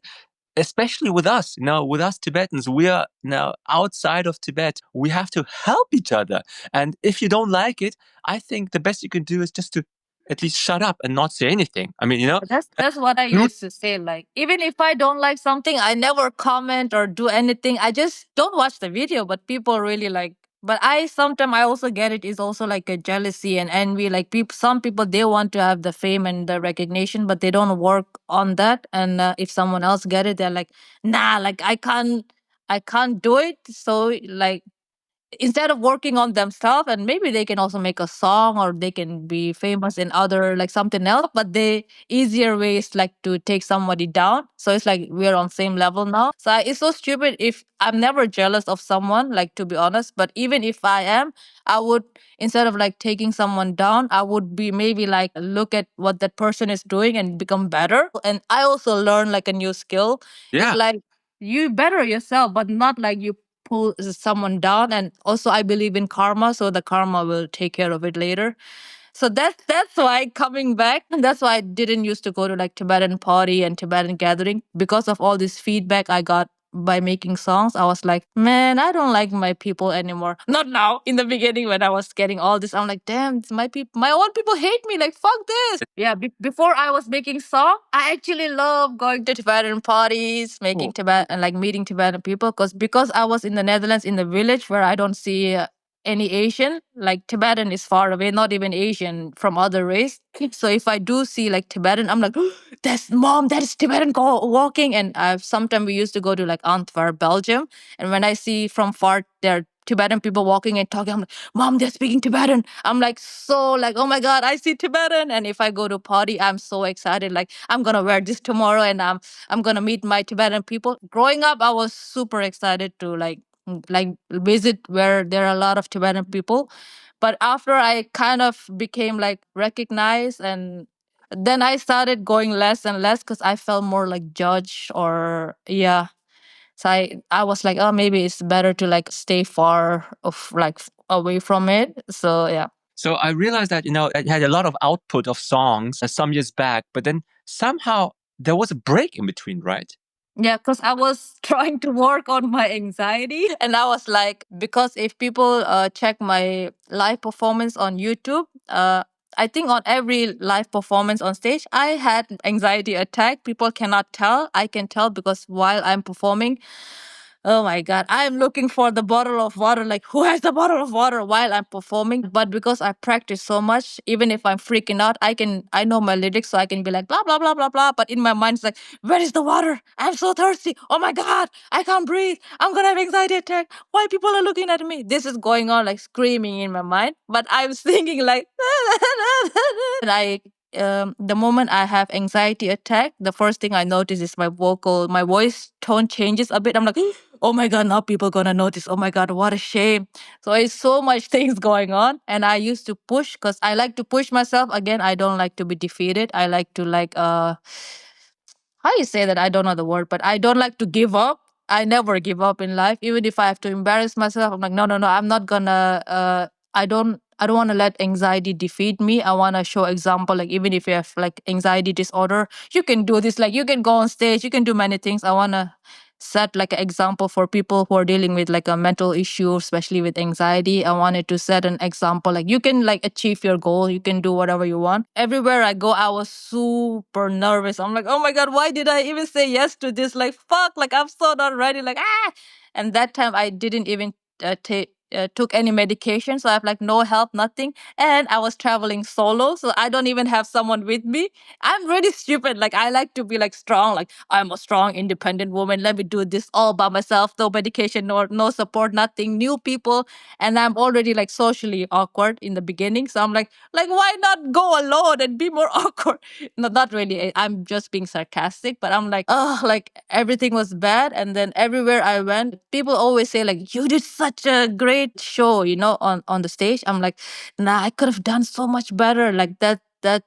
S2: especially with us, with us Tibetans, we are now outside of Tibet. We have to help each other. And if you don't like it, I think the best you can do is just to at least shut up and not say anything. I mean,
S1: That's what I used to say. Like, even if I don't like something, I never comment or do anything. I just don't watch the video. But people really like. But I sometimes I also get it is also like a jealousy and envy. Like people, some people they want to have the fame and the recognition, but they don't work on that. And if someone else get it, they're like, nah, like I can't do it. So like instead of working on themselves, and maybe they can also make a song or they can be famous in other like something else, but the easier way is like to take somebody down, so it's like we're on same level now. So it's so stupid. If I'm never jealous of someone, like, to be honest, but even if I am, I would, instead of like taking someone down, I would be maybe like look at what that person is doing and become better. And I also learn like a new skill. It's like you better yourself, but not like you pull someone down. And also I believe in karma, so the karma will take care of it later. So that's why coming back, that's why I didn't used to go to like Tibetan party and Tibetan gathering, because of all this feedback I got by making songs. I was like, man, I don't like my people anymore. Not now. In the beginning, when I was getting all this, I'm like, damn, it's my people, my own people hate me. Like, fuck this. Yeah, before I was making song, I actually love going to Tibetan parties, making Tibetan, like meeting Tibetan people, because I was in the Netherlands in the village where I don't see any Asian. Like Tibetan is far away, not even Asian from other race. So if I do see like Tibetan, I'm like, that's mom, that is Tibetan walking. And I've sometimes we used to go to like Antwerp, Belgium, and when I see from far there Tibetan people walking and talking, I'm like, mom, they're speaking Tibetan. I'm like so like, oh my god, I see Tibetan. And if I go to party, I'm so excited. Like I'm gonna wear this tomorrow, and I'm gonna meet my Tibetan people. Growing up, I was super excited to like visit where there are a lot of Tibetan people. But after I kind of became like recognized, and then I started going less and less because I felt more like judged, or yeah. So I was like, oh, maybe it's better to like stay far of like away from it. So yeah. So I realized that, I had a lot of output of songs some years back, but then somehow there was a break in between, right? Yeah, because I was trying to work on my anxiety. And I was like, because if people check my live performance on YouTube, I think on every live performance on stage, I had anxiety attack. People cannot tell. I can tell because while I'm performing, oh my God. I'm looking for the bottle of water. Like, who has the bottle of water while I'm performing? But because I practice so much, even if I'm freaking out, I know my lyrics, so I can be like, blah, blah, blah, blah, blah. But in my mind, it's like, where is the water? I'm so thirsty. Oh my God. I can't breathe. I'm going to have anxiety attack. Why people are looking at me? This is going on like screaming in my mind. But I'm singing like, and the moment I have anxiety attack, the first thing I notice is my voice tone changes a bit. I'm like, oh my God, now people gonna notice. Oh my God, what a shame. So it's so much things going on. And I used to push because I like to push myself. Again, I don't like to be defeated. I like to how you say that? I don't know the word, but I don't like to give up. I never give up in life, even if I have to embarrass myself. I'm like, no, no, no. I'm not gonna. I don't want to let anxiety defeat me. I want to show example. Like even if you have like anxiety disorder, you can do this. Like you can go on stage. You can do many things. I want to set like an example for people who are dealing with like a mental issue, especially with anxiety. I wanted to set an example, like you can like achieve your goal, you can do whatever you want. Everywhere I go, I was super nervous. I'm like, oh my God, why did I even say yes to this? Like fuck, like I'm so not ready. Like and that time I didn't even take took any medication, so I have like no help, nothing. And I was traveling solo, so I don't even have someone with me. I'm really stupid. Like I like to be like strong. Like I'm a strong, independent woman. Let me do this all by myself. No medication, no support, nothing. New people, and I'm already like socially awkward in the beginning. So I'm like why not go alone and be more awkward? No, not really. I'm just being sarcastic, but I'm like, oh, like everything was bad. And then everywhere I went, people always say like, you did such a great show, on the stage. I'm like, nah, I could have done so much better. Like that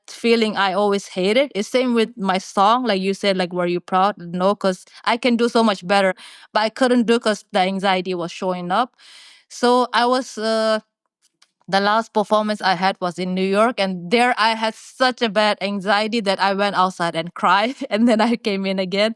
S1: feeling I always hated. It's same with my song. Like you said, like, were you proud? No, because I can do so much better, but I couldn't do because the anxiety was showing up. So I was the last performance I had was in New York, and there I had such a bad anxiety that I went outside and cried, and then I came in again,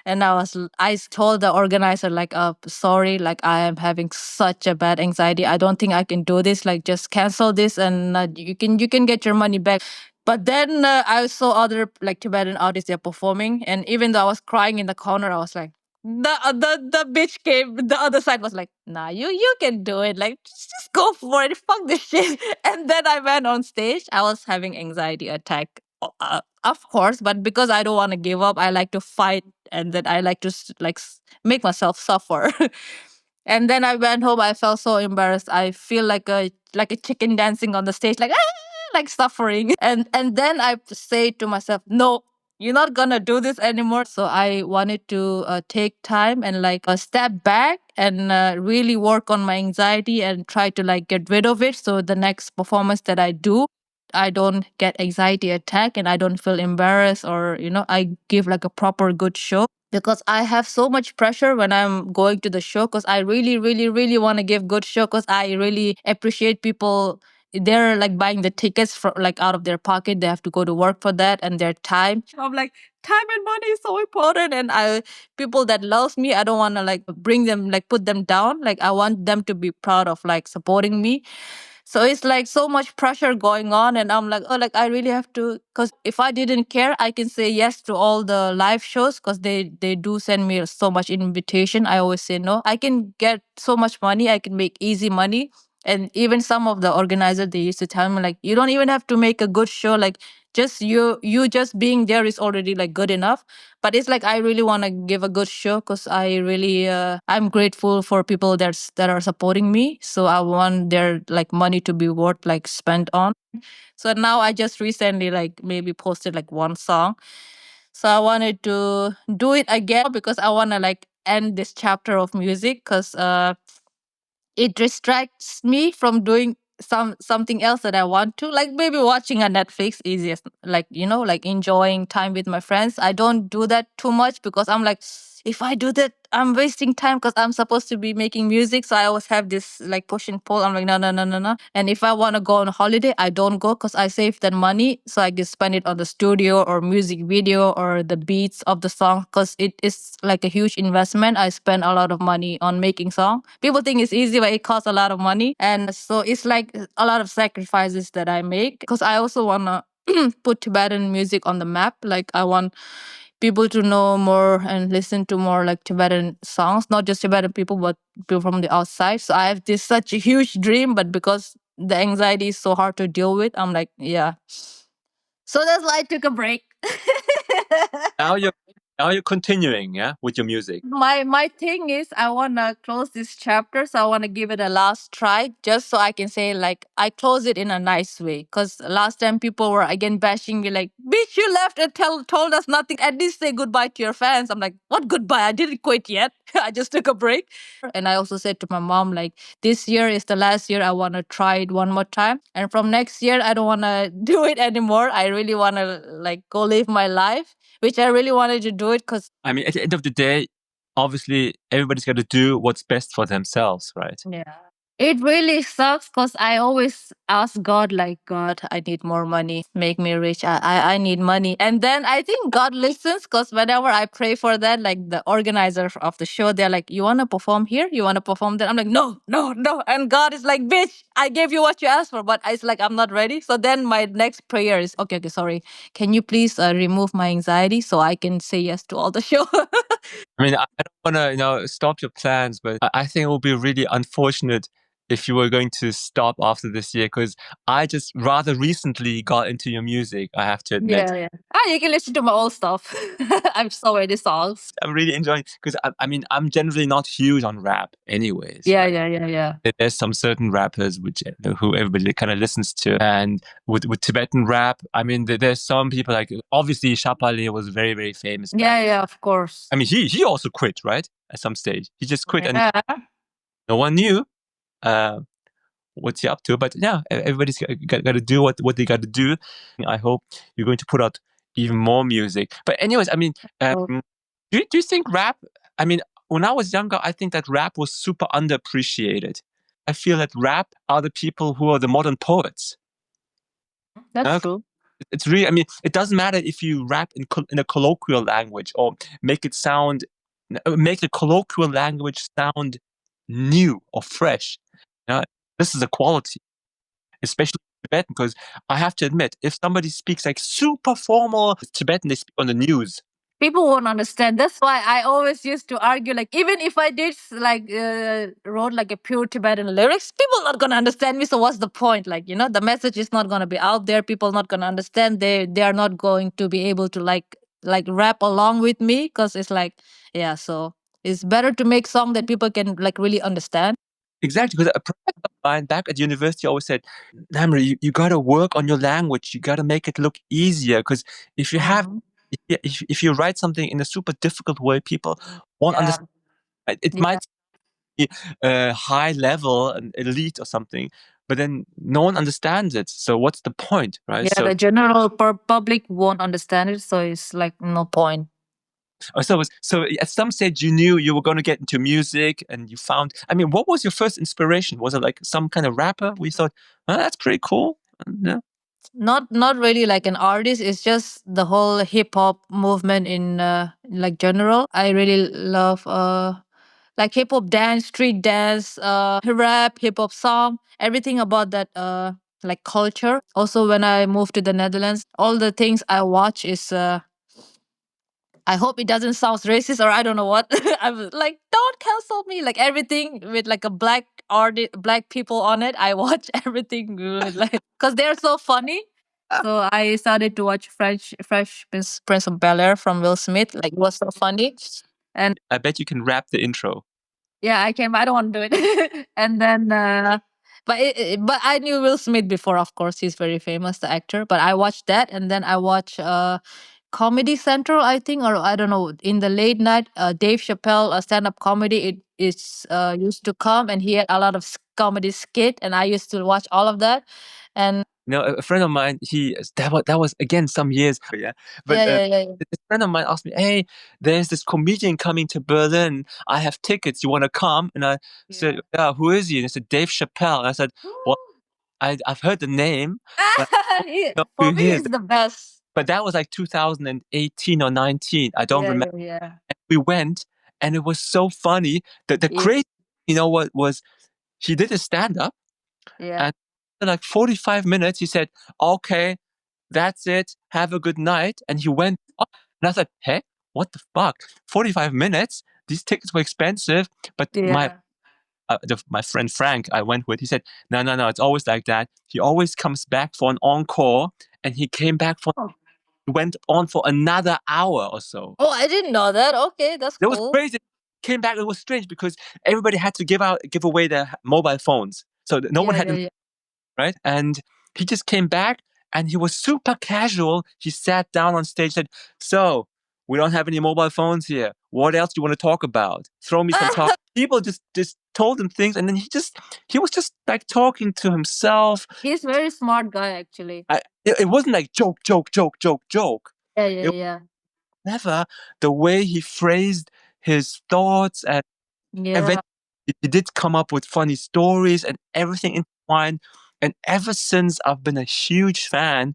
S1: and I told the organizer like, sorry, like I am having such a bad anxiety. I don't think I can do this. Like just cancel this, and you can get your money back. But then I saw other like Tibetan artists they're performing, and even though I was crying in the corner, I was like, the bitch came. The other side was like, nah, you can do it. Like just go for it. Fuck this shit. And then I went on stage. I was having anxiety attack, of course, but because I don't want to give up, I like to fight, and then I like to make myself suffer. And then I went home. I felt so embarrassed. I feel like a chicken dancing on the stage, like like suffering. And then I say to myself, no, you're not gonna do this anymore. So I wanted to take time and step back and really work on my anxiety and try to like get rid of it. So the next performance that I do, I don't get anxiety attack and I don't feel embarrassed, or I give like a proper good show, because I have so much pressure when I'm going to the show, because I really, really, really want to give good show, because I really appreciate people. They're like buying the tickets from like out of their pocket. They have to go to work for that and their time. I'm like, time and money is so important, and I people that loves me, I don't want to like bring them like put them down. Like I want them to be proud of like supporting me. So it's like so much pressure going on, and I'm like, oh, like I really have to. Because if I didn't care, I can say yes to all the live shows, because they do send me so much invitation. I always say no. I can get so much money. I can make easy money. And even some of the organizers, they used to tell me like, you don't even have to make a good show. Like just you just being there is already like good enough. But it's like I really want to give a good show, because I really I'm grateful for people that are supporting me. So I want their like money to be worth like spent on. So now I just recently like maybe posted like one song. So I wanted to do it again because I want to like end this chapter of music, because it distracts me from doing something else that I want to, like maybe watching a Netflix, easiest, like like enjoying time with my friends. I don't do that too much, because I'm like, if I do that, I'm wasting time, because I'm supposed to be making music. So I always have this like push and pull. I'm like, no, no, no, no, no. And if I want to go on holiday, I don't go, because I save that money so I can spend it on the studio or music video or the beats of the song, because it is like a huge investment. I spend a lot of money on making song. People think it's easy, but it costs a lot of money. And so it's like a lot of sacrifices that I make, because I also want to put Tibetan music on the map. Like I want people to know more and listen to more like Tibetan songs, not just Tibetan people, but people from the outside. So I have this such a huge dream, but because the anxiety is so hard to deal with, I'm like, yeah. So that's why I took a break.
S2: Now you're continuing, yeah, with your music.
S1: My thing is I wanna close this chapter, so I wanna give it a last try, just so I can say like I close it in a nice way. Cause last time people were again bashing me like, bitch, you left and told us nothing. At least say goodbye to your fans. I'm like, what goodbye? I didn't quit yet. I just took a break. And I also said to my mom, like, this year is the last year. I wanna try it one more time. And from next year I don't wanna do it anymore. I really wanna like go live my life, which I really wanted to do it because
S2: I mean, at the end of the day, obviously everybody's got to do what's best for themselves, right?
S1: yeah. It really sucks because I always ask God, like, God, I need more money. Make me rich. I need money. And then I think God listens because whenever I pray for that, like the organizer of the show, they're like, you want to perform here? You want to perform there? I'm like, no, no, no. And God is like, bitch, I gave you what you asked for, but it's like, I'm not ready. So then my next prayer is, okay, okay, sorry. Can you please remove my anxiety so I can say yes to all the show?
S2: I mean, I don't want to, stop your plans, but I think it would be really unfortunate if you were going to stop after this year, because I just rather recently got into your music, I have to admit.
S1: Yeah, yeah. Ah, you can listen to my old stuff. I'm so many songs.
S2: I'm really enjoying, because I mean, I'm generally not huge on rap anyways,
S1: Yeah,
S2: right?
S1: yeah, yeah, yeah.
S2: There's some certain rappers which who everybody kind of listens to, and with Tibetan rap, I mean, there's some people like obviously Shapali was very very famous back.
S1: Yeah, yeah, of course.
S2: I mean, he also quit, right? At some stage, he just quit, and
S1: Yeah.
S2: no one knew uh, what's he up to. But yeah, everybody's got to do what they got to do. I hope you're going to put out even more music. But anyways, I mean,
S1: Oh,
S2: do you think rap? I mean, when I was younger, I think that rap was super underappreciated. I feel that rap are the people who are the modern poets.
S1: that's
S2: Uh,
S1: true.
S2: It's really, I mean, it doesn't matter if you rap in a colloquial language or make it sound, make the colloquial language sound new or fresh. Uh, this is a quality, especially Tibetan because I have to admit, if somebody speaks like super formal Tibetan, they speak on the news.
S1: People won't understand. That's why I always used to argue. Like even if I did like wrote like a pure Tibetan lyrics, people not gonna understand me. So what's the point? Like the message is not gonna be out there. People not gonna understand. They are not going to be able to like rap along with me because it's like yeah. So it's better to make song that people can like really understand.
S2: Exactly, because a professor of mine back at university always said, Namri, you got to work on your language. You got to make it look easier. Because if you have,
S1: Mhm.
S2: if you write something in a super difficult way, people won't
S1: Yeah.
S2: understand. It
S1: Yeah.
S2: might be high level and elite or something, but then no one understands it. So what's the point, right?
S1: Yeah.
S2: So,
S1: The general public won't understand it. So it's like no point.
S2: so at some stage you knew you were going to get into music, and you found. I mean, what was your first inspiration? Was it like some kind of rapper? We thought, oh, that's pretty cool. Yeah.
S1: Not really like an artist. It's just the whole hip hop movement in like general. I really love like hip hop dance, street dance, rap, hip hop song, everything about that like culture. Also when I moved to the Netherlands, all the things I watch is I hope it doesn't sound racist or I don't know what. I was like, don't cancel me. Like everything with like a black artist, black people on it. I watch everything with like because they're so funny. So I started to watch Fresh Prince of Bel Air from Will Smith. Like it was so funny, and
S2: I bet you can rap the intro.
S1: yeah, I can. But I don't want to do it. And then, but I knew Will Smith before. Of course, he's very famous, the actor. But I watched that, and then I watched Comedy Central, I think, or I don't know. In the late night, Dave Chappelle stand up comedy. It is used to come, and he had a lot of comedy skit, and I used to watch all of that. And
S2: You know, a friend of mine, that was again some years ago, yeah. But
S1: yeah, yeah, yeah, yeah.
S2: a friend of mine asked me, "Hey, there's this comedian coming to Berlin. I have tickets. You want to come?" And I said,
S1: Yeah.
S2: "Yeah, who is he?" And they said, "Dave Chappelle." And I said, "Well, I've heard the name, but I don't know
S1: For
S2: who
S1: me,
S2: he is."
S1: he's the best.
S2: But that was like 2018 or 19. I don't
S1: Yeah,
S2: remember.
S1: yeah, yeah,
S2: We went, and it was so funny. The
S1: yeah,
S2: crazy, what was he did a stand up,
S1: yeah.
S2: and in like 45 minutes, he said, "Okay, that's it. Have a good night." And he went off. And I said, hey, what the fuck? 45 minutes? These tickets were expensive. But
S1: Yeah.
S2: my friend Frank I went with, he said, no, no, no, it's always like that. He always comes back for an encore. And he came back went on for another hour or so.
S1: Oh, I didn't know that. Okay, that's
S2: That was
S1: cool.
S2: crazy. Came back, it was strange because everybody had to give away their mobile phones. So no one
S1: Yeah,
S2: had
S1: yeah, yeah.
S2: right? And he just came back and he was super casual. He sat down on stage, said, so we don't have any mobile phones here. What else do you want to talk about? Throw me some talk. People just told him things, and then he was just like talking to himself.
S1: He's very smart guy actually.
S2: It wasn't like joke, joke, joke, joke, joke.
S1: Yeah, yeah,
S2: It was
S1: yeah.
S2: never the way he phrased his thoughts, and
S1: Yeah.
S2: eventually he did come up with funny stories and everything intertwined. And ever since, I've been a huge fan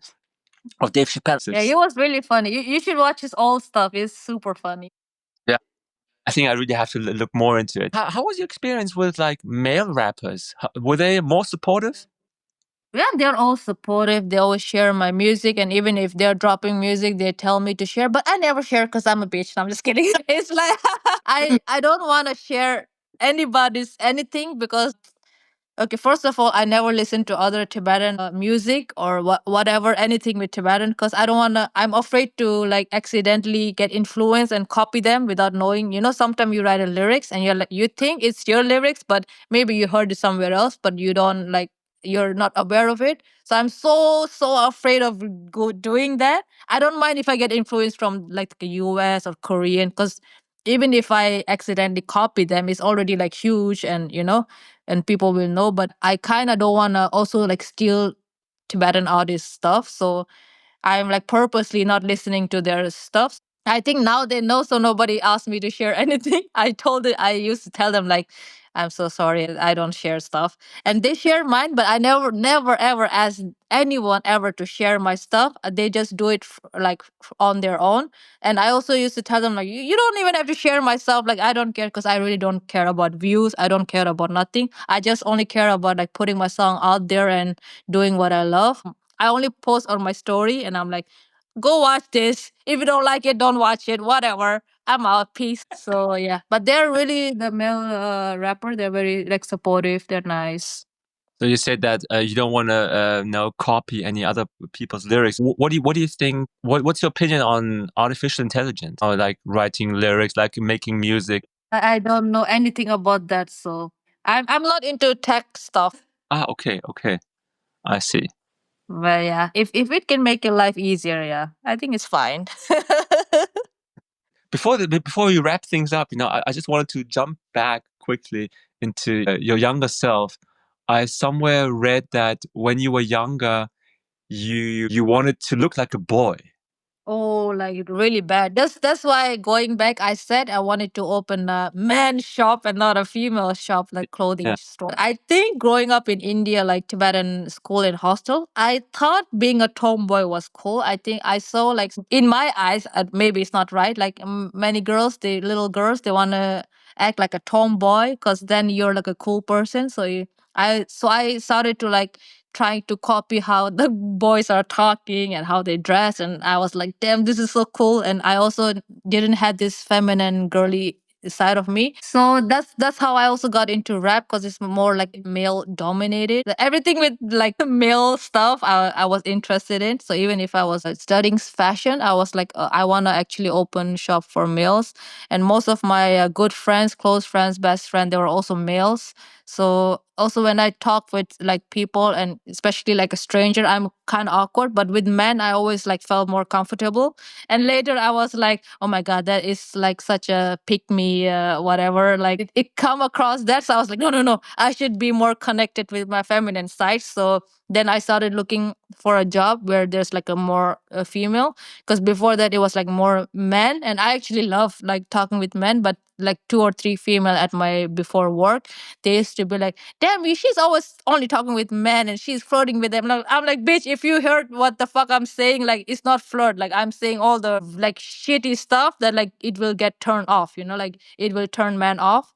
S2: of Dave Chappelle.
S1: Yeah, he was really funny. You should watch his old stuff. It's super funny.
S2: Yeah, I think I really have to look more into it. How was your experience with like male rappers? Were they more supportive?
S1: Yeah, they're all supportive. They always share my music, and even if they're dropping music, they tell me to share. But I never share because I'm a bitch. No, I'm just kidding. It's like I don't want to share anybody's anything because okay, first of all, I never listen to other Tibetan music or whatever, anything with Tibetan, because I don't want to, I'm afraid to like accidentally get influenced and copy them without knowing. Sometimes you write a lyrics and you're like, you think it's your lyrics, but maybe you heard it somewhere else, but you don't like, you're not aware of it. So I'm so afraid of doing that. I don't mind if I get influenced from like the US or Korean, because even if I accidentally copy them, it's already like huge and people will know. But I kind of don't want to also like steal Tibetan artist stuff. So I'm like purposely not listening to their stuff. I think now they know, so nobody asked me to share anything. I used to tell them like, I'm so sorry, I don't share stuff, and they share mine, but I never, ever ask anyone ever to share my stuff. They just do it on their own. And I also used to tell them like, you don't even have to share my stuff. Like I don't care because I really don't care about views. I don't care about nothing. I just only care about like putting my song out there and doing what I love. I only post on my story, and I'm like, go watch this. If you don't like it, don't watch it. Whatever. I'm out. Peace. So yeah, but they're really the male rapper. They're very like supportive. They're nice.
S2: So you said that you don't want to no copy any other people's lyrics. What do you think? What's your opinion on artificial intelligence or like writing lyrics, like making music?
S1: I don't know anything about that, so I'm not into tech stuff.
S2: Ah, okay, okay, I see.
S1: But yeah, if it can make your life easier, yeah, I think it's fine.
S2: Before you wrap things up, I just wanted to jump back quickly into your younger self. I somewhere read that when you were younger, you wanted to look like a boy.
S1: Oh, like really bad. That's why going back, I said I wanted to open a man shop and not a female shop, like clothing
S2: Yeah.
S1: store. I think growing up in India, like Tibetan school and hostel, I thought being a tomboy was cool. I think I saw like in my eyes, maybe it's not right. Like many girls, the little girls, they wanna act like a tomboy because then you're like a cool person. So I started to like trying to copy how the boys are talking and how they dress, and I was like, damn, this is so cool. And I also didn't have this feminine girly side of me, so that's how I also got into rap because it's more like male dominated. Everything with like male stuff I was interested in. So even if I was studying fashion, I was like, I want to actually open shop for males. And most of my good friends, close friends, best friend, they were also males. So also when I talk with like people and especially like a stranger, I'm kind of awkward. But with men, I always like felt more comfortable. And later I was like, oh my God, that is like such a pick me, whatever. Like it come across that. So I was like, no, no, no, I should be more connected with my feminine side. So then I started looking for a job where there's like a more female, because before that it was like more men, and I actually love like talking with men, but like two or three female at my before work, they used to be like, damn, she's always only talking with men and she's flirting with them. Like, I'm like, bitch, if you heard what the fuck I'm saying, like it's not flirt. Like I'm saying all the like shitty stuff that like it will get turned off, like it will turn men off.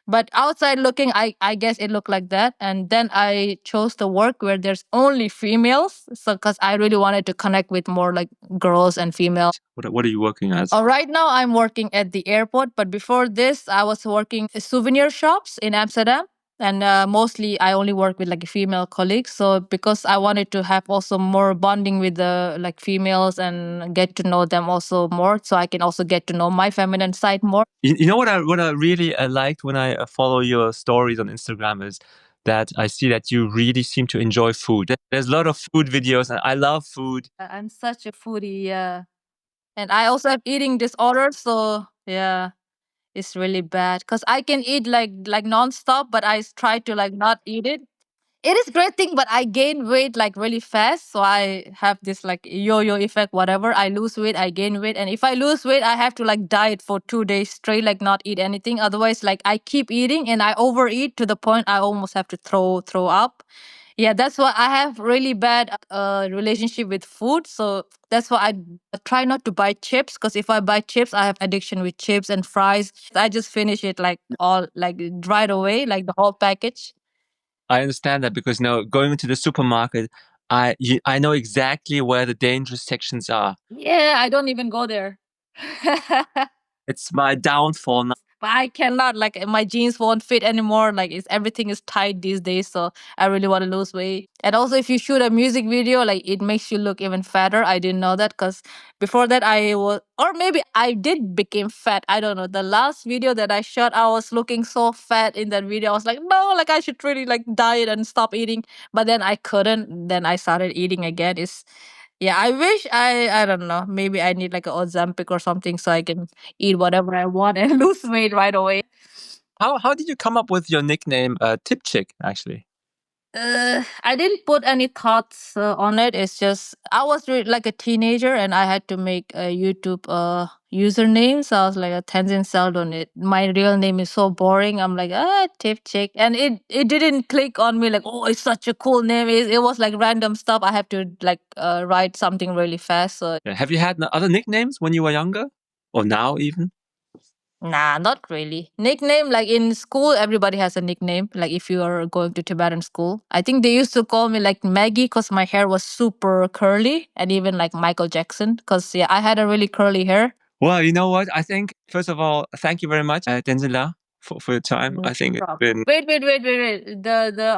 S1: But outside looking, I guess it looked like that. And then I chose the work where there's only females. So because I really wanted to connect with more like girls and female.
S2: What are you working as?
S1: Right now I'm working at the airport, but before this I was working at souvenir shops in Amsterdam. And mostly I only work with like female colleagues. So because I wanted to have also more bonding with the like females and get to know them also more, so I can also get to know my feminine side more.
S2: You know what I really liked when I follow your stories on Instagram is that I see that you really seem to enjoy food. There's a lot of food videos, and I love food.
S1: I'm such a foodie, yeah. And I also have eating disorder, so yeah, it's really bad because I can eat like nonstop, but try to like not eat it. It is great thing, but I gain weight like really fast. So I have this like yo-yo effect, whatever. I lose weight, I gain weight. And if I lose weight, I have to like diet for 2 days straight, like not eat anything. Otherwise, like I keep eating and I overeat to the point I almost have to throw up. Yeah, that's why I have really bad relationship with food. So that's why I try not to buy chips, because if I buy chips, I have addiction with chips and fries. I just finish it like all like right away, like the whole package.
S2: I understand that because going into the supermarket, I know exactly where the dangerous sections are.
S1: Yeah, I don't even go there.
S2: It's my downfall now.
S1: But I cannot, like my jeans won't fit anymore. Like everything is tight these days, so I really want to lose weight. And also, if you shoot a music video, like it makes you look even fatter. I didn't know that because before that I was, or maybe I did became fat. I don't know. The last video that I shot, I was looking so fat in that video. I was like, no, like I should really like diet and stop eating. But then I couldn't. Then I started eating again. It's Yeah, I wish I don't know. Maybe I need like a Ozempic or something so I can eat whatever I want and lose weight right away.
S2: How did you come up with your nickname, Tibchick? Actually,
S1: I didn't put any thoughts on it. It's just I was like a teenager and I had to make a YouTube username. So I was like a Tenzin Seldon. My real name is so boring. I'm like Tibchick, and it didn't click on me like oh it's such a cool name. It was like random stuff. I have to like write something really fast. So
S2: Yeah. Have you had other nicknames when you were younger? Or now even?
S1: nah, not really. Nickname like in school, everybody has a nickname. Like if you are going to Tibetan school, I think they used to call me like Maggie because my hair was super curly, and even like Michael Jackson because yeah, I had a really curly hair.
S2: Well, you know what? I think, first of all, thank you very much, Denzila, for your time.
S1: No
S2: I think it's
S1: problem.
S2: been.
S1: Wait. The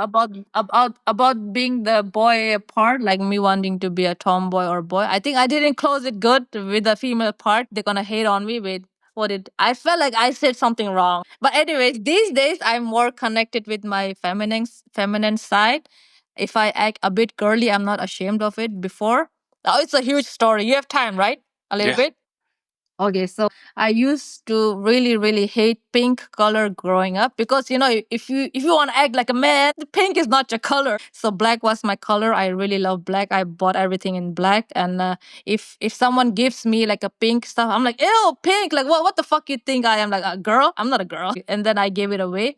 S1: about being the boy part, like me wanting to be a tomboy or boy. I think I didn't close it good with the female part. They're gonna hate on me. Wait, what did I felt like I said something wrong? But anyways, these days I'm more connected with my feminine side. If I act a bit girly, I'm not ashamed of it. Before, oh, it's a huge story. You have time, right? A little
S2: Yeah.
S1: bit. Okay, so I used to really, really hate pink color growing up because you know if you want to act like a man, pink is not your color. So black was my color. I really love black. I bought everything in black, and if someone gives me like a pink stuff, I'm like, ew, pink. Like what the fuck you think I am? Like a girl? I'm not a girl. And then I gave it away.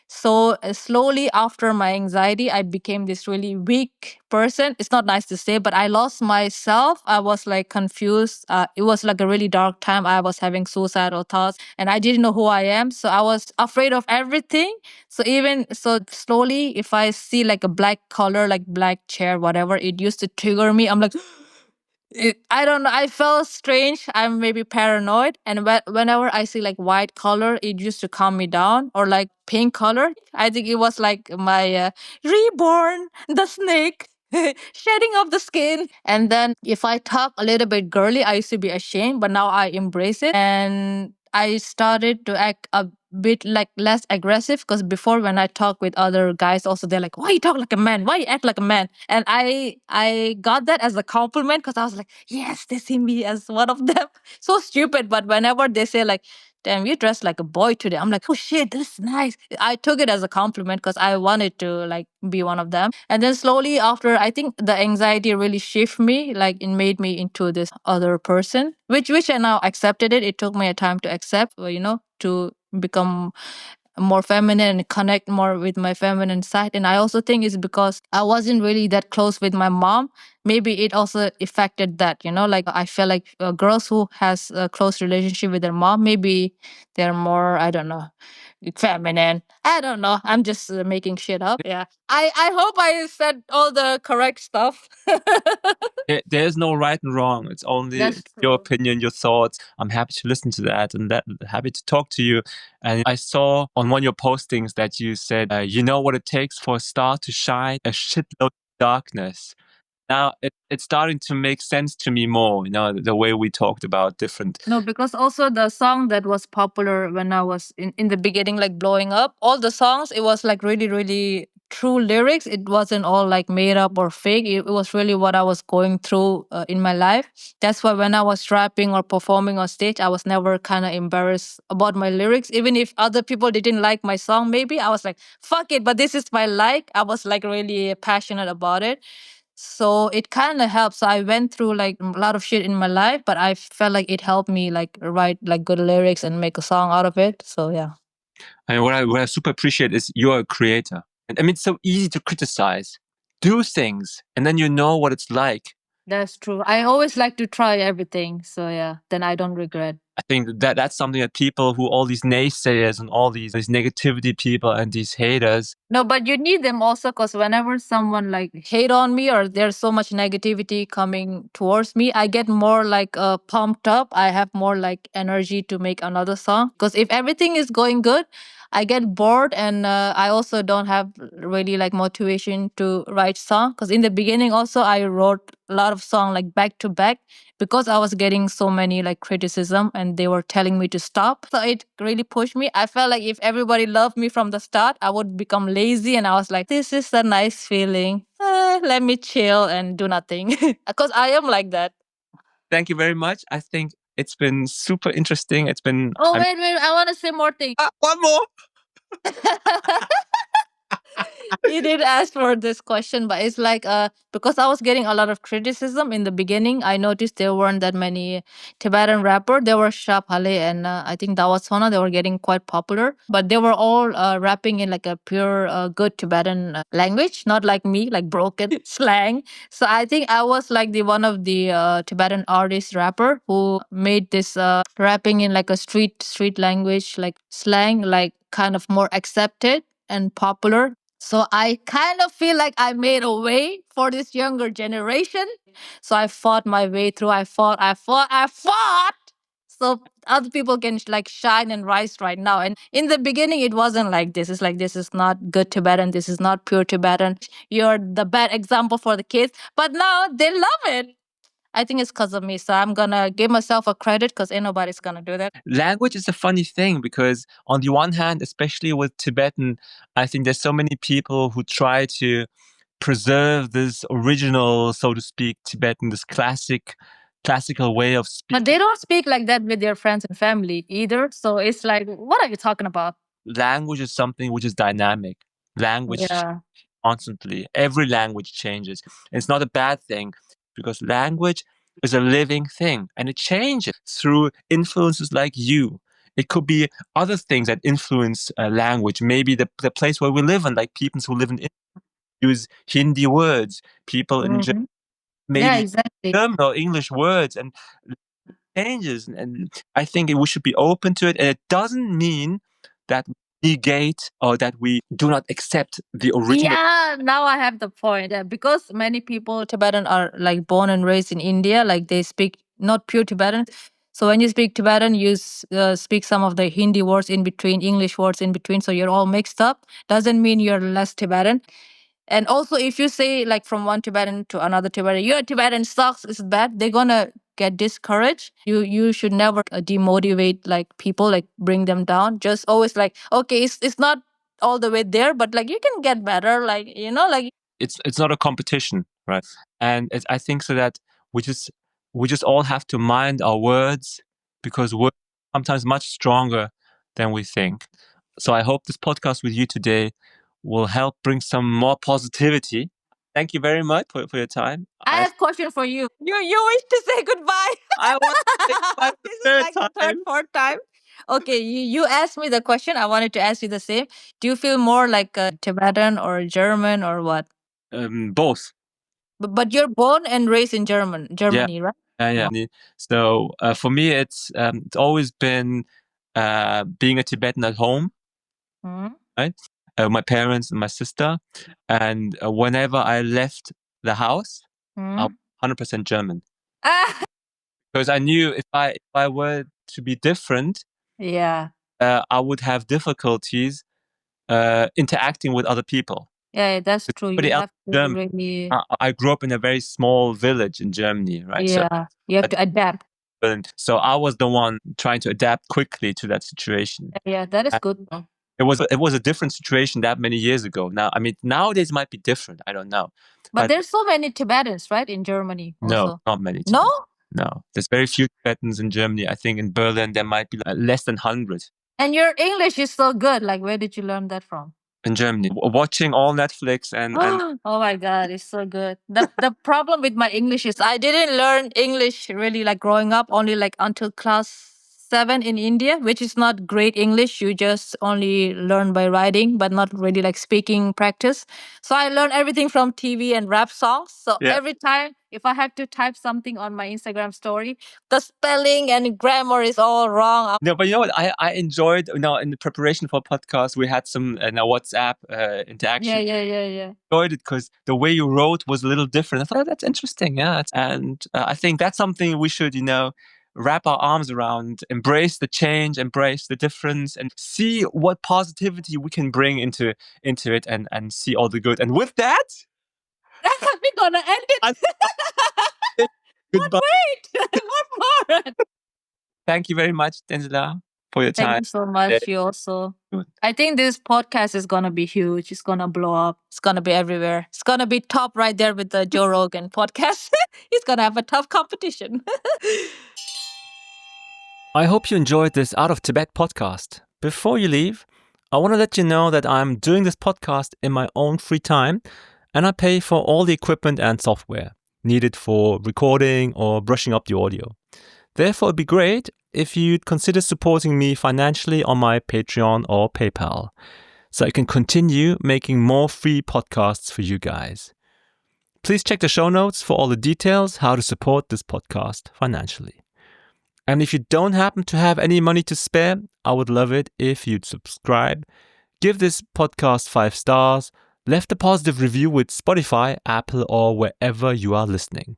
S1: So slowly after my anxiety, I became this really weak person. It's not nice to say, but I lost myself. I was like confused. It was like a really dark time. I was having suicidal thoughts and I didn't know who I am. So I was afraid of everything. So even so slowly, if I see like a black color, like black chair, whatever, it used to trigger me. I'm like, I don't know. I felt strange. I'm maybe paranoid, and whenever I see like white color, it used to calm me down, or like pink color. I think it was like my reborn, the snake. Shedding of the skin. And then if I talk a little bit girly, I used to be ashamed, but now I embrace it. And I started to act a bit like less aggressive because before when I talk with other guys also they're like, why you talk like a man, why you act like a man? And I got that as a compliment because I was like, yes, they see me as one of them. So stupid, but whenever they say like, damn, you dressed like a boy today, I'm like, oh shit, this is nice. I took it as a compliment because I wanted to like be one of them. And then slowly after, I think the anxiety really shifted me, like it made me into this other person, which I now accepted it. It took me a time to accept, to become more feminine and connect more with my feminine side. And I also think it's because I wasn't really that close with my mom. Maybe it also affected that, like I feel like girls who has a close relationship with their mom, maybe they're more, I don't know, feminine. I don't know. I'm just making shit up. Yeah. I hope I said all the correct stuff.
S2: There's no right and wrong. It's only
S1: That's
S2: your
S1: true.
S2: opinion, your thoughts. I'm happy to listen to that and happy to talk to you. And I saw on one of your postings that you said, you know what it takes for a star to shine? A shitload of darkness. Now it's starting to make sense to me more, the way we talked about different.
S1: No, because also the song that was popular when I was in the beginning, like blowing up, all the songs, it was like really, really true lyrics. It wasn't all like made up or fake. It was really what I was going through in my life. That's why when I was rapping or performing on stage, I was never kind of embarrassed about my lyrics. Even if other people didn't like my song, maybe I was like, fuck it, but this is my like. I was like really passionate about it. So it kind of helps. So I went through like a lot of shit in my life, but I felt like it helped me like write like good lyrics and make a song out of it. So yeah.
S2: And what I super appreciate is you're a creator. And I mean, it's so easy to criticize. Do things, and then you know what it's like.
S1: That's true. I always like to try everything. So yeah, then I don't regret.
S2: I think that's something that people who all these naysayers and all these negativity people and these haters.
S1: No, but you need them also because whenever someone like hate on me or there's so much negativity coming towards me, I get more like pumped up. I have more like energy to make another song. Because if everything is going good, I get bored and I also don't have really like motivation to write song. Because in the beginning also I wrote a lot of song like back to back because I was getting so many like criticism and they were telling me to stop. So it really pushed me. I felt like if everybody loved me from the start, I would become lazy. And I was like, this is a nice feeling. Let me chill and do nothing. Because I am like that.
S2: Thank you very much. I think it's been super interesting. It's been.
S1: Oh, wait. I want to say more things.
S2: One more.
S1: You did ask for this question, but it's like because I was getting a lot of criticism in the beginning. I noticed there weren't that many Tibetan rapper. There were Shah Hale and I think Dawasona. They were getting quite popular, but they were all rapping in like a pure good Tibetan language, not like me, like broken slang. So I think I was like the one of the Tibetan artist rapper who made this rapping in like a street language, like slang, like kind of more accepted and popular. So I kind of feel like I made a way for this younger generation. So I fought my way through. I fought. So other people can like shine and rise right now. And in the beginning, it wasn't like this. It's like, this is not good Tibetan. This is not pure Tibetan. You're the bad example for the kids. But now they love it. I think it's because of me. So I'm going to give myself a credit because ain't nobody's going to do that.
S2: Language is a funny thing because, on the one hand, especially with Tibetan, I think there's so many people who try to preserve this original, so to speak, Tibetan, this classical way of speaking.
S1: But they don't speak like that with their friends and family either. So it's like, what are you talking about?
S2: Language is something which is dynamic. Language
S1: Yeah.
S2: constantly. Every language changes. And it's not a bad thing because language is a living thing and it changes through influences like you. It could be other things that influence language. Maybe the place where we live in, like people who live in India use Hindi words, people in
S1: Mhm. Yeah,
S2: maybe
S1: exactly.
S2: German or English words and changes. And I think we should be open to it. And it doesn't mean that we negate or that we do not accept the original.
S1: Yeah, now I have the point. Yeah, because many people Tibetan are like born and raised in India, like they speak not pure Tibetan. So when you speak Tibetan, you speak some of the Hindi words in between, English words in between. So you're all mixed up. Doesn't mean you're less Tibetan. And also, if you say like from one Tibetan to another Tibetan, your Tibetan sucks, it's bad, they're gonna get discouraged. You should never demotivate like people, like bring them down. Just always like, okay, it's not all the way there, but like you can get better, like like
S2: It's not a competition, right? And I think so that we just all have to mind our words because words are sometimes much stronger than we think. So I hope this podcast with you today will help bring some more positivity. Thank you very much for your time.
S1: I have question for you. You wish to say goodbye.
S2: I want to say goodbye for
S1: This
S2: the
S1: is
S2: third
S1: like the third,
S2: time.
S1: fourth time. Okay, you asked me the question. I wanted to ask you the same. Do you feel more like a Tibetan or German or what?
S2: Both.
S1: But you're born and raised in
S2: Yeah,
S1: Germany, right?
S2: yeah. So for me, it's always been being a Tibetan at home,
S1: Mm-hmm.
S2: right? My parents and my sister, and whenever I left the house, I was 100% German
S1: Ah,
S2: because I knew if I were to be different,
S1: yeah.
S2: I would have difficulties interacting with other people.
S1: Yeah, that's true. You
S2: Everybody else
S1: have
S2: is
S1: to
S2: German.
S1: really,
S2: I grew up in a very small village in Germany, right? So
S1: yeah, you have to adapt.
S2: so I was the one trying to adapt quickly to that situation.
S1: Yeah, that is good though.
S2: It was a different situation that many years ago. Now, I mean, nowadays might be different. I don't know,
S1: But
S2: but
S1: there's so many Tibetans, right, in Germany
S2: no,
S1: also.
S2: not many
S1: No?
S2: Tibetans. No, there's very few Tibetans in Germany. I think in Berlin there might be less than 100
S1: And your English is so good. Like, where did you learn that from?
S2: in Germany. Watching all Netflix and
S1: Oh my god, it's so good. The problem with my English is I didn't learn English really like growing up, only like until class 7 in India, which is not great English. You just only learn by writing, but not really like speaking practice. So I learned everything from TV and rap songs. So
S2: yeah.
S1: every time if I have to type something on my Instagram story, the spelling and grammar is all wrong.
S2: No, but you know what? I enjoyed. In the preparation for podcast, we had some WhatsApp interaction.
S1: Yeah.
S2: Enjoyed it because the way you wrote was a little different. I thought, oh, that's interesting. Yeah, and I think that's something we should, wrap our arms around, embrace the change, embrace the difference, and see what positivity we can bring into it, and see all the good. And with that,
S1: We're gonna end it.
S2: I-
S1: But
S2: goodbye.
S1: wait, one more.
S2: Thank you very much, Denzila, for your
S1: Thank
S2: time.
S1: you so much. You also.
S2: Good.
S1: I think this podcast is gonna be huge. It's gonna blow up. It's gonna be everywhere. It's gonna be top right there with the Joe Rogan podcast. He's gonna have a tough competition.
S2: I hope you enjoyed this Out of Tibet podcast. Before you leave, I want to let you know that I'm doing this podcast in my own free time, and I pay for all the equipment and software needed for recording or brushing up the audio. Therefore, it'd be great if you'd consider supporting me financially on my Patreon or PayPal, so I can continue making more free podcasts for you guys. Please check the show notes for all the details how to support this podcast financially. And if you don't happen to have any money to spare, I would love it if you'd subscribe, give this podcast 5 stars, left a positive review with Spotify, Apple, or wherever you are listening.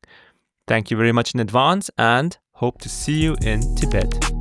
S2: Thank you very much in advance, and hope to see you in Tibet.